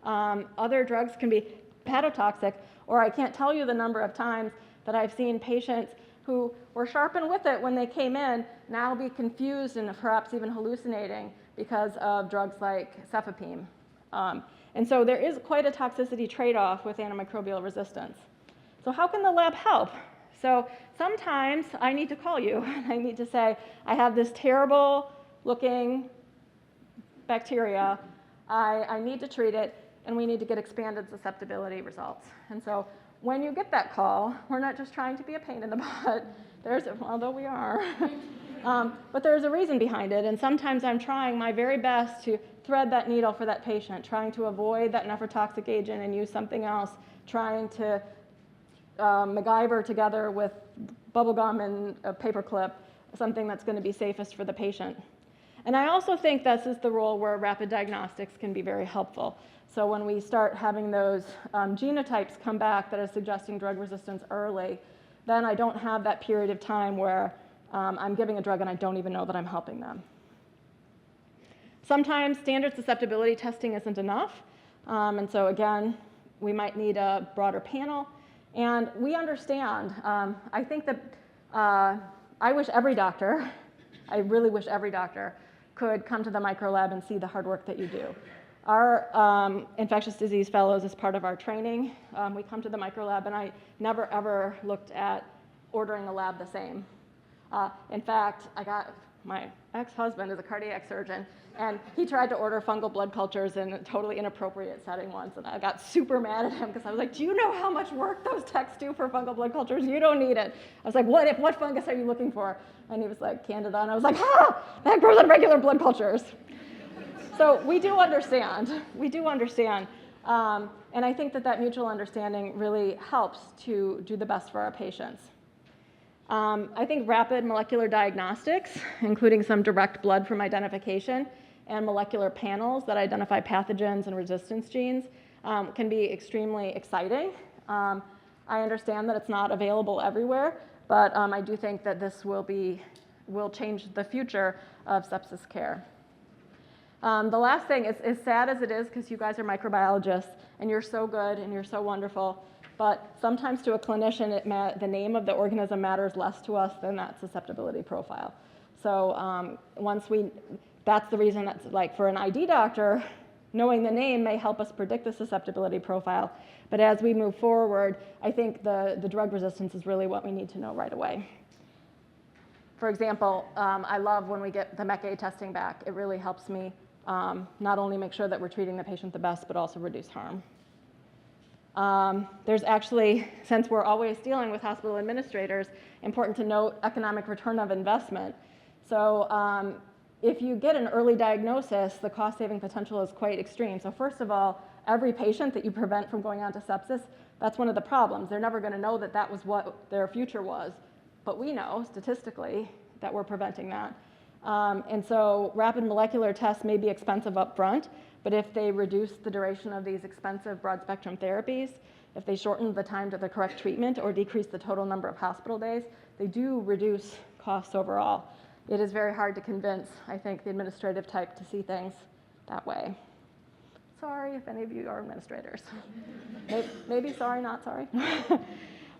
Other drugs can be hepatotoxic, or I can't tell you the number of times that I've seen patients who were sharp and with it when they came in now be confused and perhaps even hallucinating because of drugs like cefepime. And so there is quite a toxicity trade-off with antimicrobial resistance. So how can the lab help? So sometimes I need to call you. I need to say, I have this terrible looking bacteria, I need to treat it, and we need to get expanded susceptibility results. And so when you get that call, we're not just trying to be a pain in the butt, although we are, but there's a reason behind it, and sometimes I'm trying my very best to thread that needle for that patient, trying to avoid that nephrotoxic agent and use something else, trying to MacGyver together with bubble gum and a paper clip, something that's going to be safest for the patient. And I also think this is the role where rapid diagnostics can be very helpful. So when we start having those genotypes come back that are suggesting drug resistance early, then I don't have that period of time where I'm giving a drug and I don't even know that I'm helping them. Sometimes standard susceptibility testing isn't enough. And so again, we might need a broader panel. And we understand, I think that I wish every doctor, I really wish every doctor could come to the microlab and see the hard work that you do. Our infectious disease fellows, as part of our training, we come to the microlab, and I never ever looked at ordering a lab the same. In fact, my ex-husband is a cardiac surgeon, and he tried to order fungal blood cultures in a totally inappropriate setting once, and I got super mad at him because I was like, do you know how much work those techs do for fungal blood cultures? You don't need it. I was like, what fungus are you looking for? And he was like, Candida, and I was like, that grows on regular blood cultures. So we do understand, and I think that mutual understanding really helps to do the best for our patients. I think rapid molecular diagnostics, including some direct blood from identification and molecular panels that identify pathogens and resistance genes, can be extremely exciting. I understand that it's not available everywhere, but I do think that this will change the future of sepsis care. The last thing is, as sad as it is, because you guys are microbiologists and you're so good and you're so wonderful, but sometimes to a clinician, the name of the organism matters less to us than that susceptibility profile. So that's the reason that's like for an ID doctor, knowing the name may help us predict the susceptibility profile. But as we move forward, I think the drug resistance is really what we need to know right away. For example, I love when we get the MEK-A testing back. It really helps me not only make sure that we're treating the patient the best, but also reduce harm. There's actually, since we're always dealing with hospital administrators, important to note economic return of investment. So if you get an early diagnosis, the cost-saving potential is quite extreme. So first of all, every patient that you prevent from going on to sepsis, that's one of the problems. They're never going to know that that was what their future was. But we know, statistically, that we're preventing that. And so rapid molecular tests may be expensive up front, but if they reduce the duration of these expensive broad-spectrum therapies, if they shorten the time to the correct treatment or decrease the total number of hospital days, they do reduce costs overall. It is very hard to convince, I think, the administrative type to see things that way. Sorry if any of you are administrators. Maybe sorry, not sorry.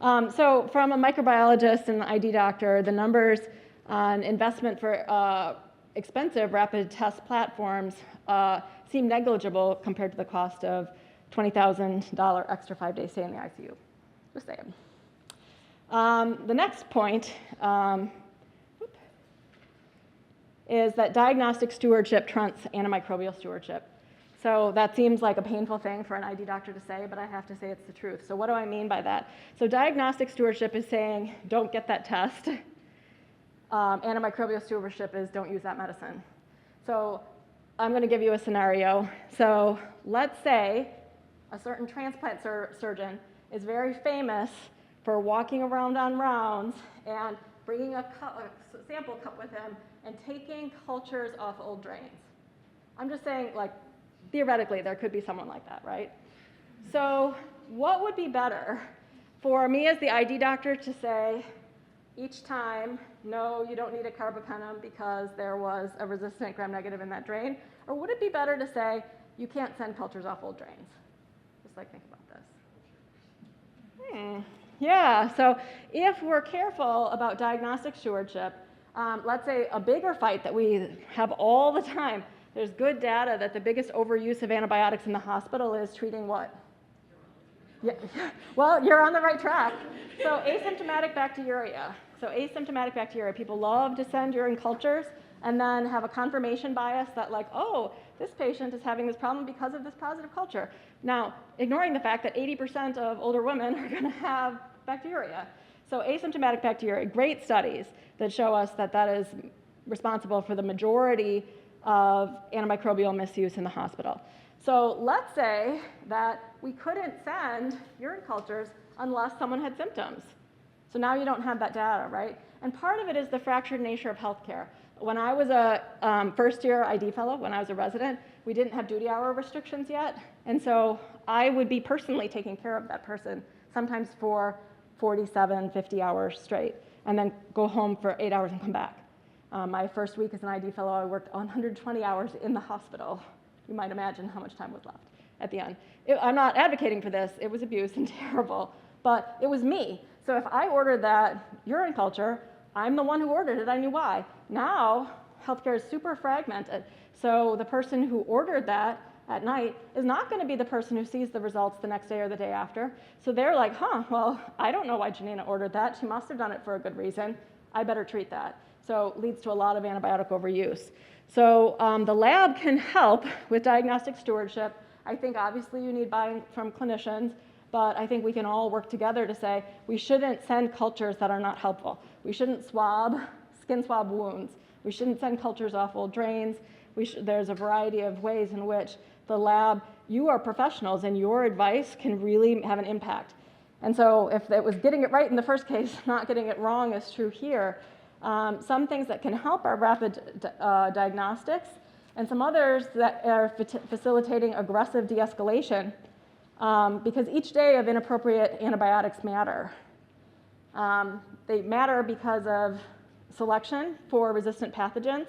So from a microbiologist and an ID doctor, the numbers on investment for expensive rapid test platforms seem negligible compared to the cost of $20,000 extra 5-day stay in the ICU. Just saying. The next point is that diagnostic stewardship trumps antimicrobial stewardship. So that seems like a painful thing for an ID doctor to say, but I have to say it's the truth. So what do I mean by that? So diagnostic stewardship is saying, don't get that test. Antimicrobial stewardship is don't use that medicine. So I'm going to give you a scenario. So let's say a certain transplant surgeon is very famous for walking around on rounds and bringing a sample cup with him and taking cultures off old drains. I'm just saying, like, theoretically, there could be someone like that, right? So what would be better for me as the ID doctor to say each time, no, you don't need a carbapenem because there was a resistant gram-negative in that drain? Or would it be better to say, you can't send cultures off old drains? Just like think about this. Yeah, so if we're careful about diagnostic stewardship, let's say a bigger fight that we have all the time, there's good data that the biggest overuse of antibiotics in the hospital is treating what? Yeah, well, you're on the right track. So asymptomatic bacteriuria. So asymptomatic bacteria, people love to send urine cultures and then have a confirmation bias that like, oh, this patient is having this problem because of this positive culture. Now, ignoring the fact that 80% of older women are going to have bacteria. So asymptomatic bacteria, great studies that show us that that is responsible for the majority of antimicrobial misuse in the hospital. So let's say that we couldn't send urine cultures unless someone had symptoms. So now you don't have that data, right? And part of it is the fractured nature of healthcare. When I was a first-year ID fellow, when I was a resident, we didn't have duty hour restrictions yet. And so I would be personally taking care of that person, sometimes for 47, 50 hours straight, and then go home for 8 hours and come back. My first week as an ID fellow, I worked 120 hours in the hospital. You might imagine how much time was left at the end. I'm not advocating for this. It was abuse and terrible, but it was me. So if I ordered that urine culture, I'm the one who ordered it. I knew why. Now, healthcare is super fragmented. So the person who ordered that at night is not going to be the person who sees the results the next day or the day after. So they're like, well, I don't know why Jeannina ordered that. She must have done it for a good reason. I better treat that. So it leads to a lot of antibiotic overuse. So the lab can help with diagnostic stewardship. I think obviously you need buy-in from clinicians, but I think we can all work together to say we shouldn't send cultures that are not helpful. We shouldn't skin swab wounds. We shouldn't send cultures off old drains. There's a variety of ways in which the lab, you are professionals and your advice can really have an impact. And so if it was getting it right in the first case, not getting it wrong is true here. Some things that can help are rapid diagnostics, and some others that are facilitating aggressive de-escalation because each day of inappropriate antibiotics matter. They matter because of selection for resistant pathogens,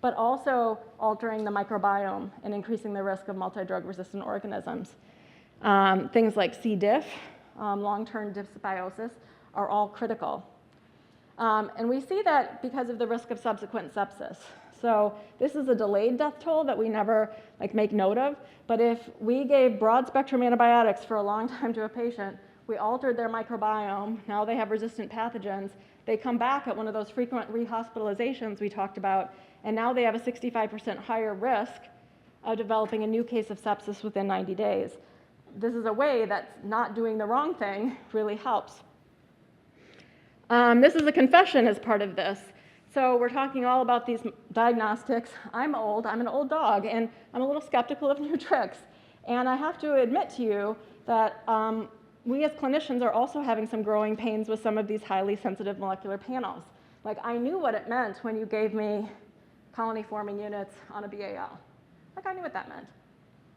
but also altering the microbiome and increasing the risk of multi-drug resistant organisms. Things like C. diff, long-term dysbiosis, are all critical. And we see that because of the risk of subsequent sepsis. So this is a delayed death toll that we never make note of. But if we gave broad spectrum antibiotics for a long time to a patient, we altered their microbiome, now they have resistant pathogens, they come back at one of those frequent rehospitalizations we talked about, and now they have a 65% higher risk of developing a new case of sepsis within 90 days. This is a way that not doing the wrong thing really helps. This is a confession as part of this. So we're talking all about these diagnostics. I'm old, I'm an old dog, and I'm a little skeptical of new tricks. And I have to admit to you that we as clinicians are also having some growing pains with some of these highly sensitive molecular panels. Like, I knew what it meant when you gave me colony forming units on a BAL. Like, I knew what that meant.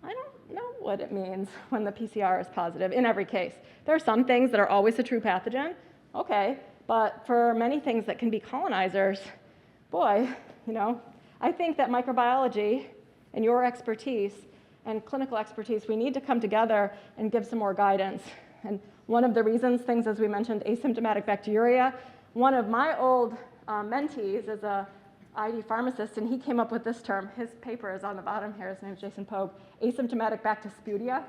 I don't know what it means when the PCR is positive in every case. There are some things that are always a true pathogen, okay, but for many things that can be colonizers, boy, I think that microbiology and your expertise and clinical expertise, we need to come together and give some more guidance. And one of the reasons, things as we mentioned, asymptomatic bacteriuria, one of my old mentees is a ID pharmacist, and he came up with this term. His paper is on the bottom here. His name is Jason Pogue, asymptomatic bactispudia.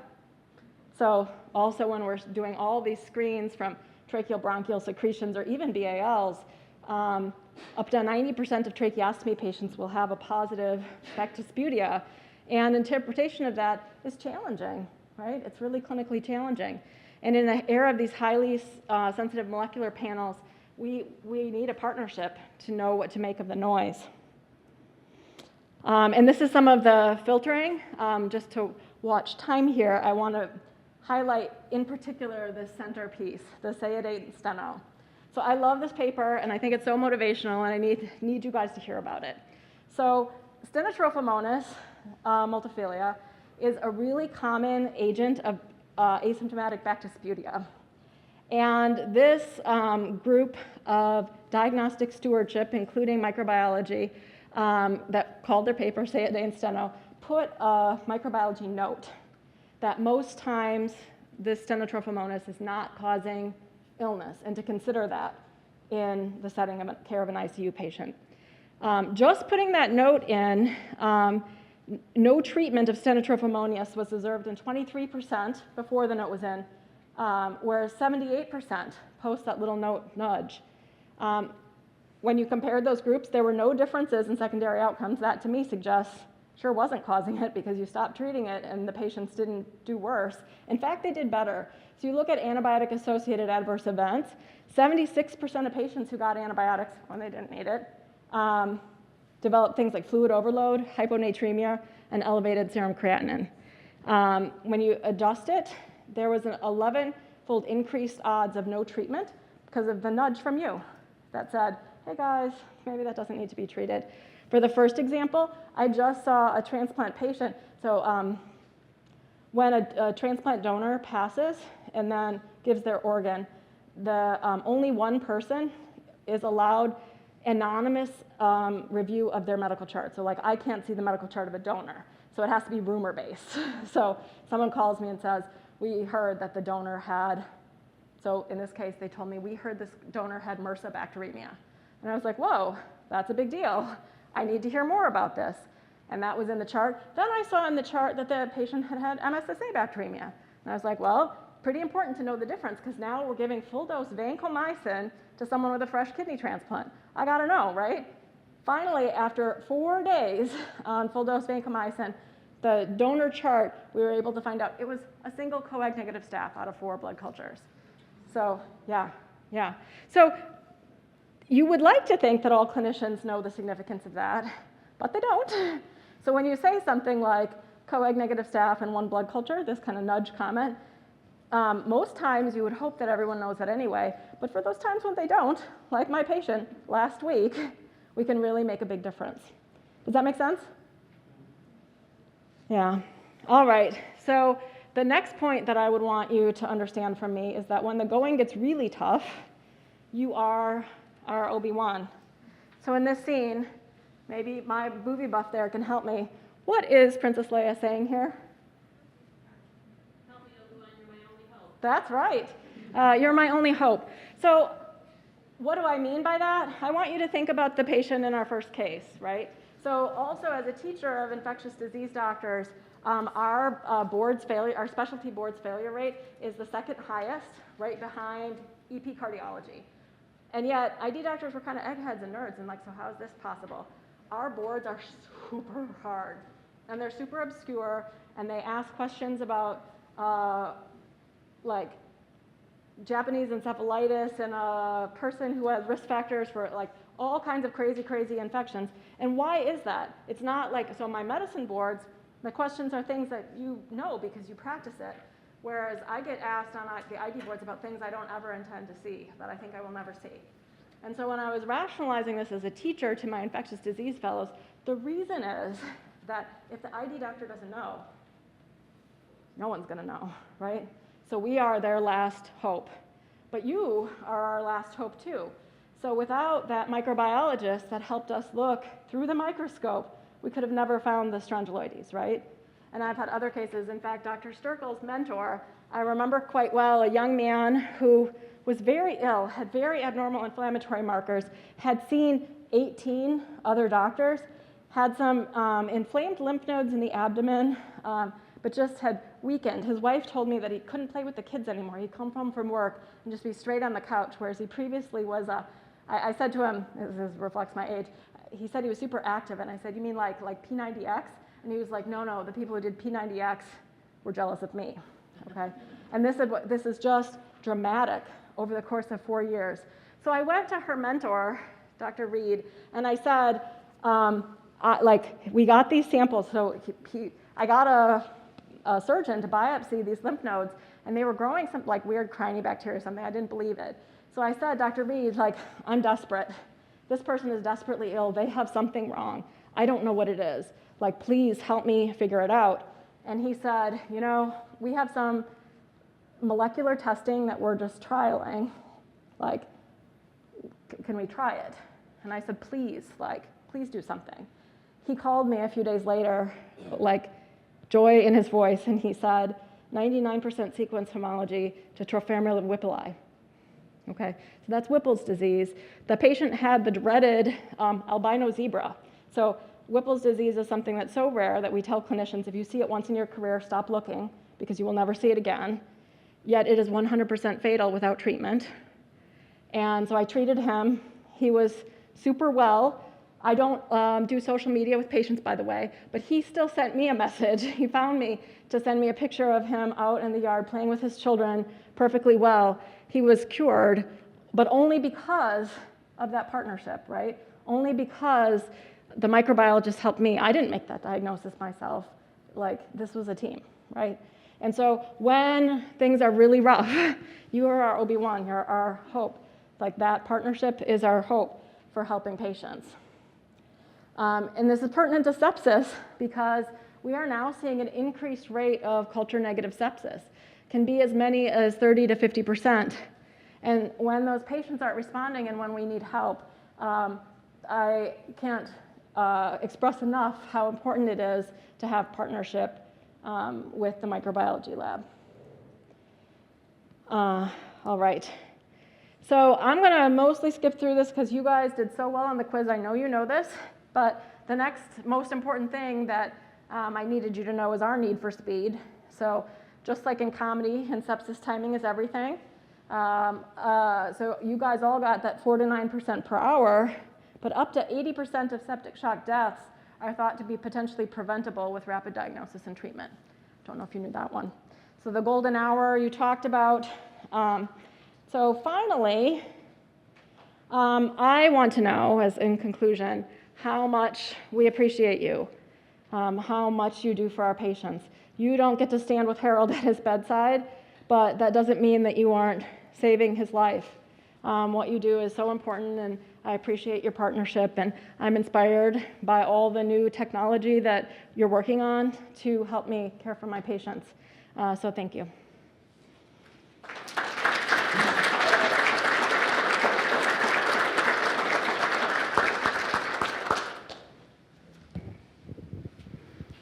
So also when we're doing all these screens from tracheal bronchial secretions or even BALs, up to 90% of tracheostomy patients will have a positive bactispudia. And interpretation of that is challenging, right? It's really clinically challenging. And in the era of these highly sensitive molecular panels, we need a partnership to know what to make of the noise. And this is some of the filtering. Just to watch time here, I want to highlight in particular this centerpiece, the Sayadate steno. So I love this paper, and I think it's so motivational, and I need you guys to hear about it. So Stenotrophomonas multifilia is a really common agent of asymptomatic bactispudia. And this group of diagnostic stewardship, including microbiology, that called their paper Sayadate steno, put a microbiology note that most times this Stenotrophomonas is not causing illness, and to consider that in the setting of care of an ICU patient. Just putting that note in, no treatment of Stenotrophomonas was observed in 23% before the note was in, whereas 78% post that little note nudge. When you compared those groups, there were no differences in secondary outcomes. That to me suggests sure wasn't causing it because you stopped treating it and the patients didn't do worse. In fact, they did better. So you look at antibiotic-associated adverse events, 76% of patients who got antibiotics when they didn't need it developed things like fluid overload, hyponatremia, and elevated serum creatinine. When you adjust it, there was an 11-fold increased odds of no treatment because of the nudge from you that said, hey guys, maybe that doesn't need to be treated. For the first example, I just saw a transplant patient. So when a transplant donor passes and then gives their organ, only one person is allowed anonymous review of their medical chart. So like I can't see the medical chart of a donor. So it has to be rumor-based. So someone calls me and says, we heard that the donor had, so in this case, they told me, we heard this donor had MRSA bacteremia. And I was like, whoa, that's a big deal. I need to hear more about this. And that was in the chart. Then I saw in the chart that the patient had had MSSA bacteremia. And I was like, well, pretty important to know the difference because now we're giving full dose vancomycin to someone with a fresh kidney transplant. I gotta know, right? Finally, after 4 days on full dose vancomycin, the donor chart, we were able to find out it was a single coag negative staph out of 4 blood cultures. So yeah. So you would like to think that all clinicians know the significance of that, but they don't. So when you say something like coag negative staph and 1 blood culture, this kind of nudge comment, most times you would hope that everyone knows that anyway, but for those times when they don't, like my patient last week, we can really make a big difference. Does that make sense? Yeah. All right. So the next point that I would want you to understand from me is that when the going gets really tough, you are our Obi-Wan. So in this scene, maybe my movie buff there can help me. What is Princess Leia saying here? Help me, Obi-Wan, you're my only hope. That's right. You're my only hope. So what do I mean by that? I want you to think about the patient in our first case, right? So also as a teacher of infectious disease doctors, our specialty board's failure rate is the second highest, right behind EP cardiology. And yet, ID doctors were kind of eggheads and nerds, and like, so how is this possible? Our boards are super hard. and they're super obscure, and they ask questions about like Japanese encephalitis and a person who has risk factors for like all kinds of crazy infections. And why is that? It's not like, so my medicine boards, the questions are things that you know because you practice it, whereas I get asked on the ID boards about things I don't ever intend to see, that I think I will never see. And so when I was rationalizing this as a teacher to my infectious disease fellows, the reason is that if the ID doctor doesn't know, no one's going to know, right? So we are their last hope. But you are our last hope too. So without that microbiologist that helped us look through the microscope, we could have never found the strongyloides, right? And I've had other cases. In fact, Dr. Sturkel's mentor, I remember quite well, a young man who was very ill, had very abnormal inflammatory markers, had seen 18 other doctors, had some inflamed lymph nodes in the abdomen, but just had weakened. His wife told me that he couldn't play with the kids anymore. He'd come home from work and just be straight on the couch, whereas he previously was, I said to him, this reflects my age, he said he was super active, and I said, you mean like P90X? And he was like, no, the people who did P90X were jealous of me, okay? And this is just dramatic over the course of 4 years. So I went to her mentor, Dr. Reed, and I said, we got these samples, so I got a surgeon to biopsy these lymph nodes, and they were growing some like weird cyanobacteria or something. I didn't believe it. So I said, Dr. Reed, I'm desperate. This person is desperately ill. They have something wrong. I don't know what it is. Please help me figure it out. And he said, we have some molecular testing that we're just trialing. Can we try it? And I said, please do something. He called me a few days later, joy in his voice, and he said, 99% sequence homology to Trophaemular Whippleii. Okay, so that's Whipple's disease. The patient had the dreaded albino zebra. So Whipple's disease is something that's so rare that we tell clinicians, if you see it once in your career, stop looking, because you will never see it again. Yet it is 100% fatal without treatment. And so I treated him. He was super well. I don't do social media with patients, by the way, but he still sent me a message. He found me to send me a picture of him out in the yard playing with his children, perfectly well. He was cured, but only because of that partnership, right? Only because the microbiologist helped me. I didn't make that diagnosis myself. This was a team, right? And so when things are really rough, you are our OB1, you're our hope. That partnership is our hope for helping patients. And this is pertinent to sepsis because we are now seeing an increased rate of culture-negative sepsis. Can be as many as 30 to 50%. And when those patients aren't responding and when we need help, I can't express enough how important it is to have partnership with the microbiology lab. All right. So I'm going to mostly skip through this because you guys did so well on the quiz. I know you know this. But the next most important thing that I needed you to know is our need for speed. So just like in comedy, in sepsis, timing is everything. So you guys all got that 4 to 9% per hour, but up to 80% of septic shock deaths are thought to be potentially preventable with rapid diagnosis and treatment. Don't know if you knew that one. So the golden hour you talked about. So finally, I want to know, as in conclusion, how much we appreciate you, how much you do for our patients. You don't get to stand with Harold at his bedside, but that doesn't mean that you aren't saving his life. What you do is so important, and I appreciate your partnership, and I'm inspired by all the new technology that you're working on to help me care for my patients. So thank you.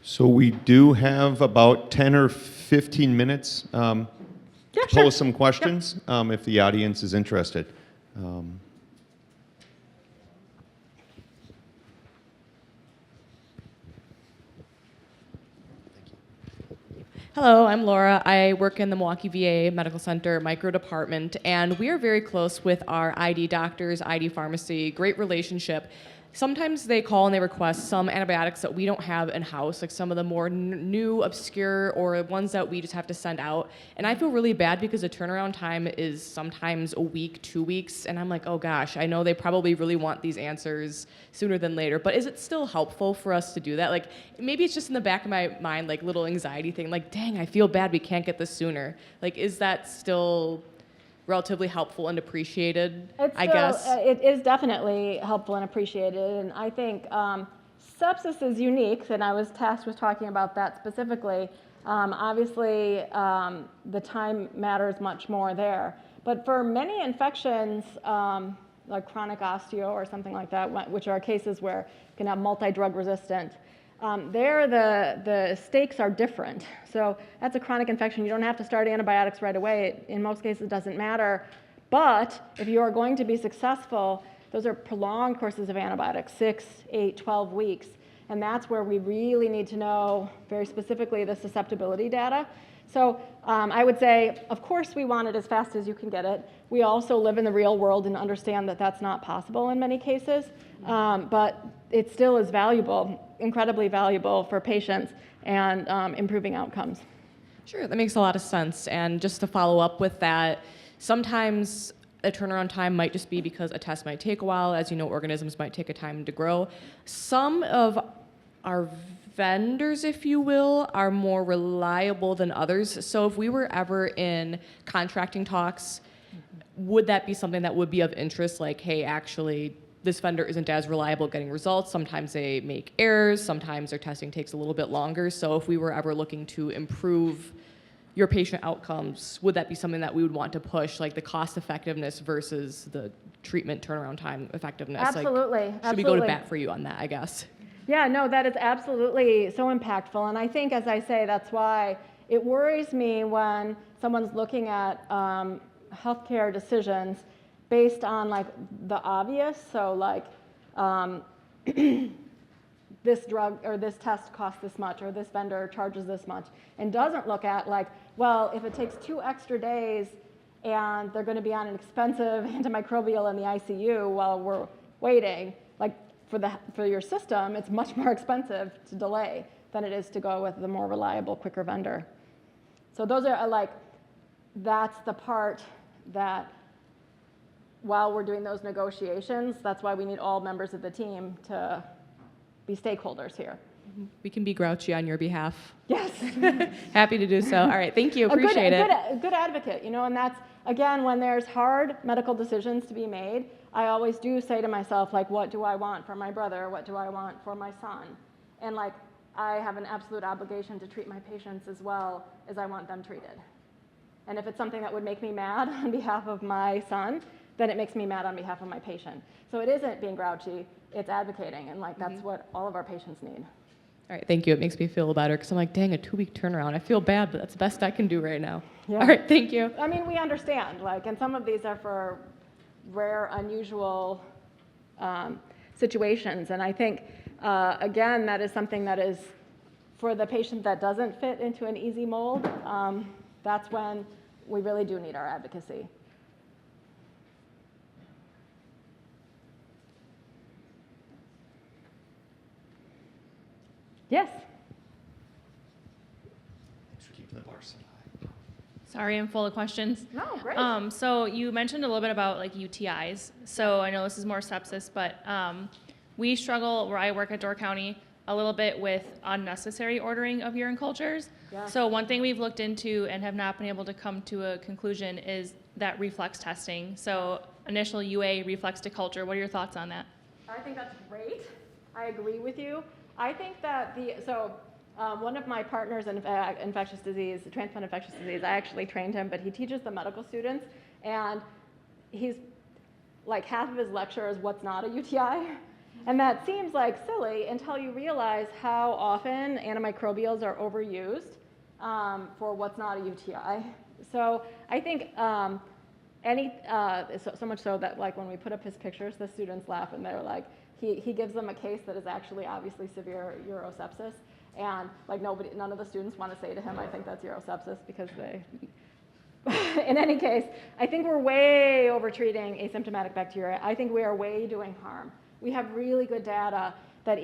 So we do have about 10 or 15 minutes to pose some questions if the audience is interested. Hello, I'm Laura. I work in the Milwaukee VA Medical Center micro department, and we are very close with our ID doctors, ID pharmacy, great relationship. sometimes they call and they request some antibiotics that we don't have in-house, like some of the more new, obscure, or ones that we just have to send out. And I feel really bad because the turnaround time is sometimes a week, 2 weeks, and I'm like, oh gosh, I know they probably really want these answers sooner than later, but is it still helpful for us to do that? Like, maybe it's just in the back of my mind, like little anxiety thing, like, dang, I feel bad we can't get this sooner. Like, is that still relatively helpful and appreciated, I guess? It is definitely helpful and appreciated, and I think sepsis is unique, and I was tasked with talking about that specifically. Obviously, the time matters much more there, but for many infections, like chronic osteo or something like that, which are cases where you can have multi-drug resistant, there the stakes are different. So that's a chronic infection. You don't have to start antibiotics right away. In most cases, it doesn't matter. But if you are going to be successful, those are prolonged courses of antibiotics, 6, 8, 12 weeks. And that's where we really need to know very specifically the susceptibility data. So I would say, of course, we want it as fast as you can get it. We also live in the real world and understand that that's not possible in many cases. But it still is valuable, incredibly valuable for patients and improving outcomes. Sure, that makes a lot of sense. And just to follow up with that, sometimes a turnaround time might just be because a test might take a while. As you know, organisms might take a time to grow. Some of our vendors, if you will, are more reliable than others. So if we were ever in contracting talks, would that be something that would be of interest? Like, hey, actually, this vendor isn't as reliable getting results. Sometimes they make errors. Sometimes their testing takes a little bit longer. So if we were ever looking to improve your patient outcomes, would that be something that we would want to push, like the cost effectiveness versus the treatment turnaround time effectiveness? Absolutely. Like, should we go to bat for you on that, I guess? Yeah, no, that is absolutely so impactful. And I think, as I say, that's why it worries me when someone's looking at healthcare decisions based on like the obvious. So like this drug or this test costs this much, or this vendor charges this much, and doesn't look at like, well, if it takes 2 extra days and they're going to be on an expensive antimicrobial in the ICU while we're waiting, like for your system, it's much more expensive to delay than it is to go with the more reliable, quicker vendor. So those are like, that's the part that while we're doing those negotiations, that's why we need all members of the team to be stakeholders here. We can be grouchy on your behalf. Yes. Happy to do so. All right, thank you, appreciate it. A good advocate, you know, and that's, again, when there's hard medical decisions to be made, I always do say to myself, like, what do I want for my brother? What do I want for my son? And like, I have an absolute obligation to treat my patients as well as I want them treated. And if it's something that would make me mad on behalf of my son, then it makes me mad on behalf of my patient. So it isn't being grouchy, it's advocating, and like that's what all of our patients need. All right, thank you. It makes me feel better because I'm like, dang, a 2-week turnaround. I feel bad, but that's the best I can do right now. Yeah. All right, thank you. I mean, we understand, like, and some of these are for rare, unusual situations. And I think, again, that is something that is for the patient that doesn't fit into an easy mold. That's when we really do need our advocacy. Yes. Thanks for keeping the bar so high. Sorry, I'm full of questions. No, great. So you mentioned a little bit about like UTIs. So I know this is more sepsis, but we struggle where I work at Door County a little bit with unnecessary ordering of urine cultures. Yeah. So one thing we've looked into and have not been able to come to a conclusion is that reflex testing. So initial UA reflex to culture. What are your thoughts on that? I think that's great. I agree with you. I think that one of my partners in infectious disease, transplant infectious disease, I actually trained him, but he teaches the medical students, and he's like half of his lecture is what's not a UTI. And that seems like silly until you realize how often antimicrobials are overused for what's not a UTI. So I think so much so that like when we put up his pictures, the students laugh and they're like, he gives them a case that is actually obviously severe urosepsis, and like none of the students want to say to him, I think that's urosepsis, because they, in any case, I think we're way over treating asymptomatic bacteria. I think we are way doing harm. We have really good data that,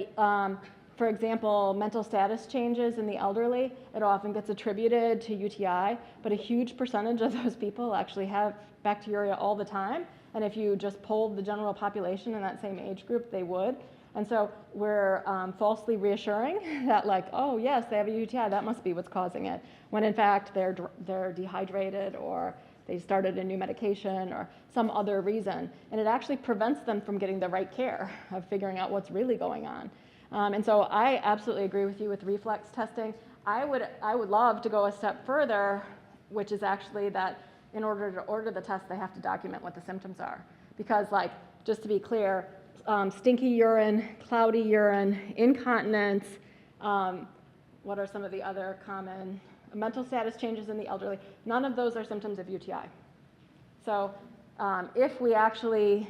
for example, mental status changes in the elderly, it often gets attributed to UTI, but a huge percentage of those people actually have bacteria all the time. And if you just polled the general population in that same age group, they would. And so we're falsely reassuring that, like, oh yes, they have a UTI, that must be what's causing it, when in fact they're dehydrated, or they started a new medication, or some other reason. And it actually prevents them from getting the right care of figuring out what's really going on. And so I absolutely agree with you with reflex testing. I would love to go a step further, which is actually that in order to order the test, they have to document what the symptoms are. Because, like, just to be clear, stinky urine, cloudy urine, incontinence, what are some of the other common mental status changes in the elderly? None of those are symptoms of UTI. So if we actually,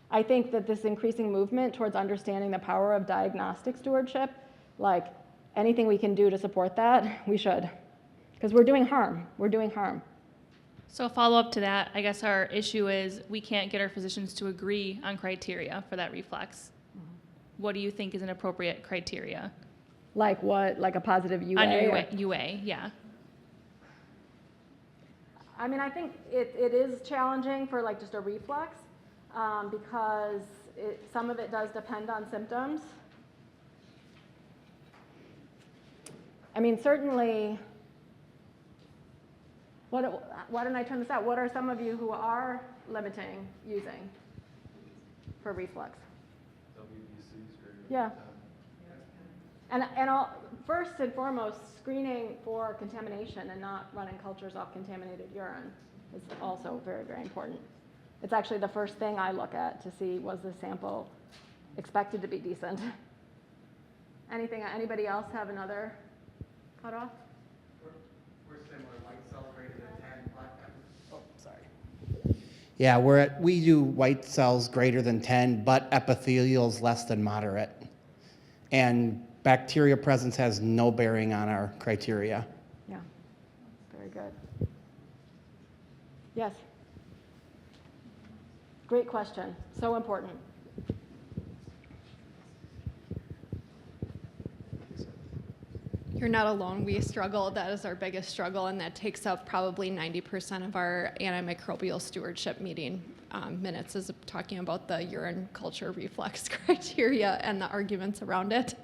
I think that this increasing movement towards understanding the power of diagnostic stewardship, like anything we can do to support that, we should. Because we're doing harm. We're doing harm. So a follow-up to that, I guess our issue is we can't get our physicians to agree on criteria for that reflex. What do you think is an appropriate criteria? Like what? Like a positive UA? On your UA, yeah. I mean, I think it is challenging for like just a reflex because some of it does depend on symptoms. I mean, certainly, why don't I turn this out? What are some of you who are limiting using for reflex? WBCs greater than Yeah. 10. And first and foremost, screening for contamination and not running cultures off contaminated urine is also very, very important. It's actually the first thing I look at to see, was the sample expected to be decent? Anybody else have another cutoff? We're similar, white cells greater than 10, black. Oh, sorry. Yeah, we do white cells greater than 10, but epithelials less than moderate. And bacteria presence has no bearing on our criteria. Yeah, very good. Yes. Great question, so important. You're not alone. We struggle. That is our biggest struggle, and that takes up probably 90% of our antimicrobial stewardship meeting minutes, is talking about the urine culture reflex criteria and the arguments around it.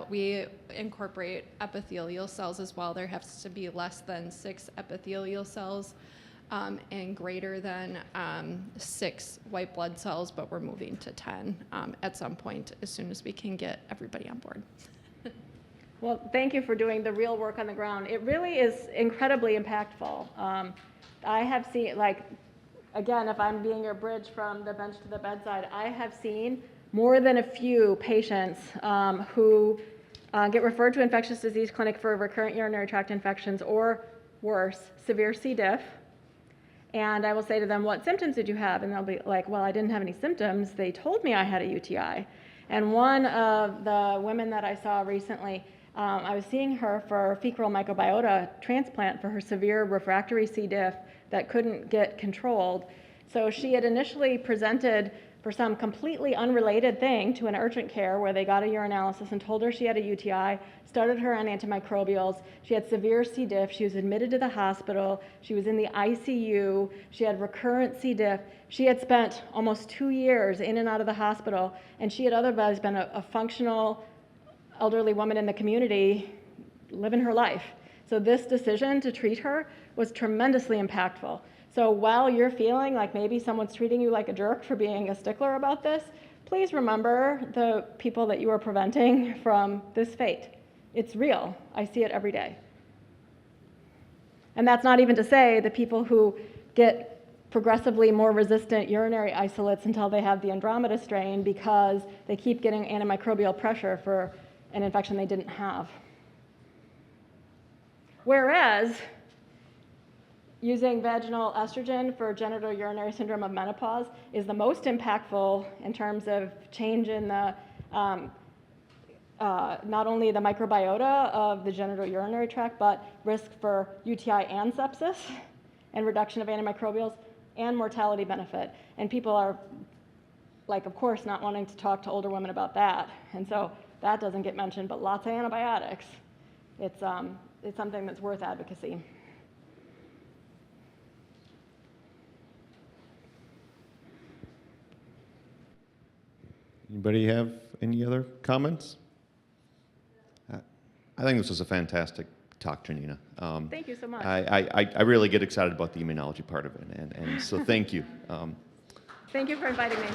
We incorporate epithelial cells as well. There has to be less than 6 epithelial cells and greater than 6 white blood cells, but we're moving to 10 at some point as soon as we can get everybody on board. Well, thank you for doing the real work on the ground. It really is incredibly impactful. I have seen, like, again, if I'm being your bridge from the bench to the bedside, I have seen more than a few patients who get referred to infectious disease clinic for recurrent urinary tract infections or worse, severe C. diff. And I will say to them, what symptoms did you have? And they'll be like, well, I didn't have any symptoms. They told me I had a UTI. And one of the women that I saw recently, I was seeing her for fecal microbiota transplant for her severe refractory C. diff that couldn't get controlled. So she had initially presented for some completely unrelated thing to an urgent care where they got a urinalysis and told her she had a UTI, started her on antimicrobials. She had severe C. diff. She was admitted to the hospital. She was in the ICU. She had recurrent C. diff. She had spent almost 2 years in and out of the hospital, and she had otherwise been a functional elderly woman in the community living her life. So this decision to treat her was tremendously impactful. So while you're feeling like maybe someone's treating you like a jerk for being a stickler about this, please remember the people that you are preventing from this fate. It's real. I see it every day. And that's not even to say the people who get progressively more resistant urinary isolates until they have the Andromeda strain because they keep getting antimicrobial pressure for an infection they didn't have. Whereas using vaginal estrogen for genitourinary syndrome of menopause is the most impactful in terms of change in the not only the microbiota of the genitourinary tract, but risk for UTI and sepsis and reduction of antimicrobials and mortality benefit. And people are like, of course, not wanting to talk to older women about that. And so that doesn't get mentioned, but lots of antibiotics. It's something that's worth advocacy. Anybody have any other comments? I think this was a fantastic talk, Jeannina. Thank you so much. I really get excited about the immunology part of it, and so thank you. Thank you for inviting me.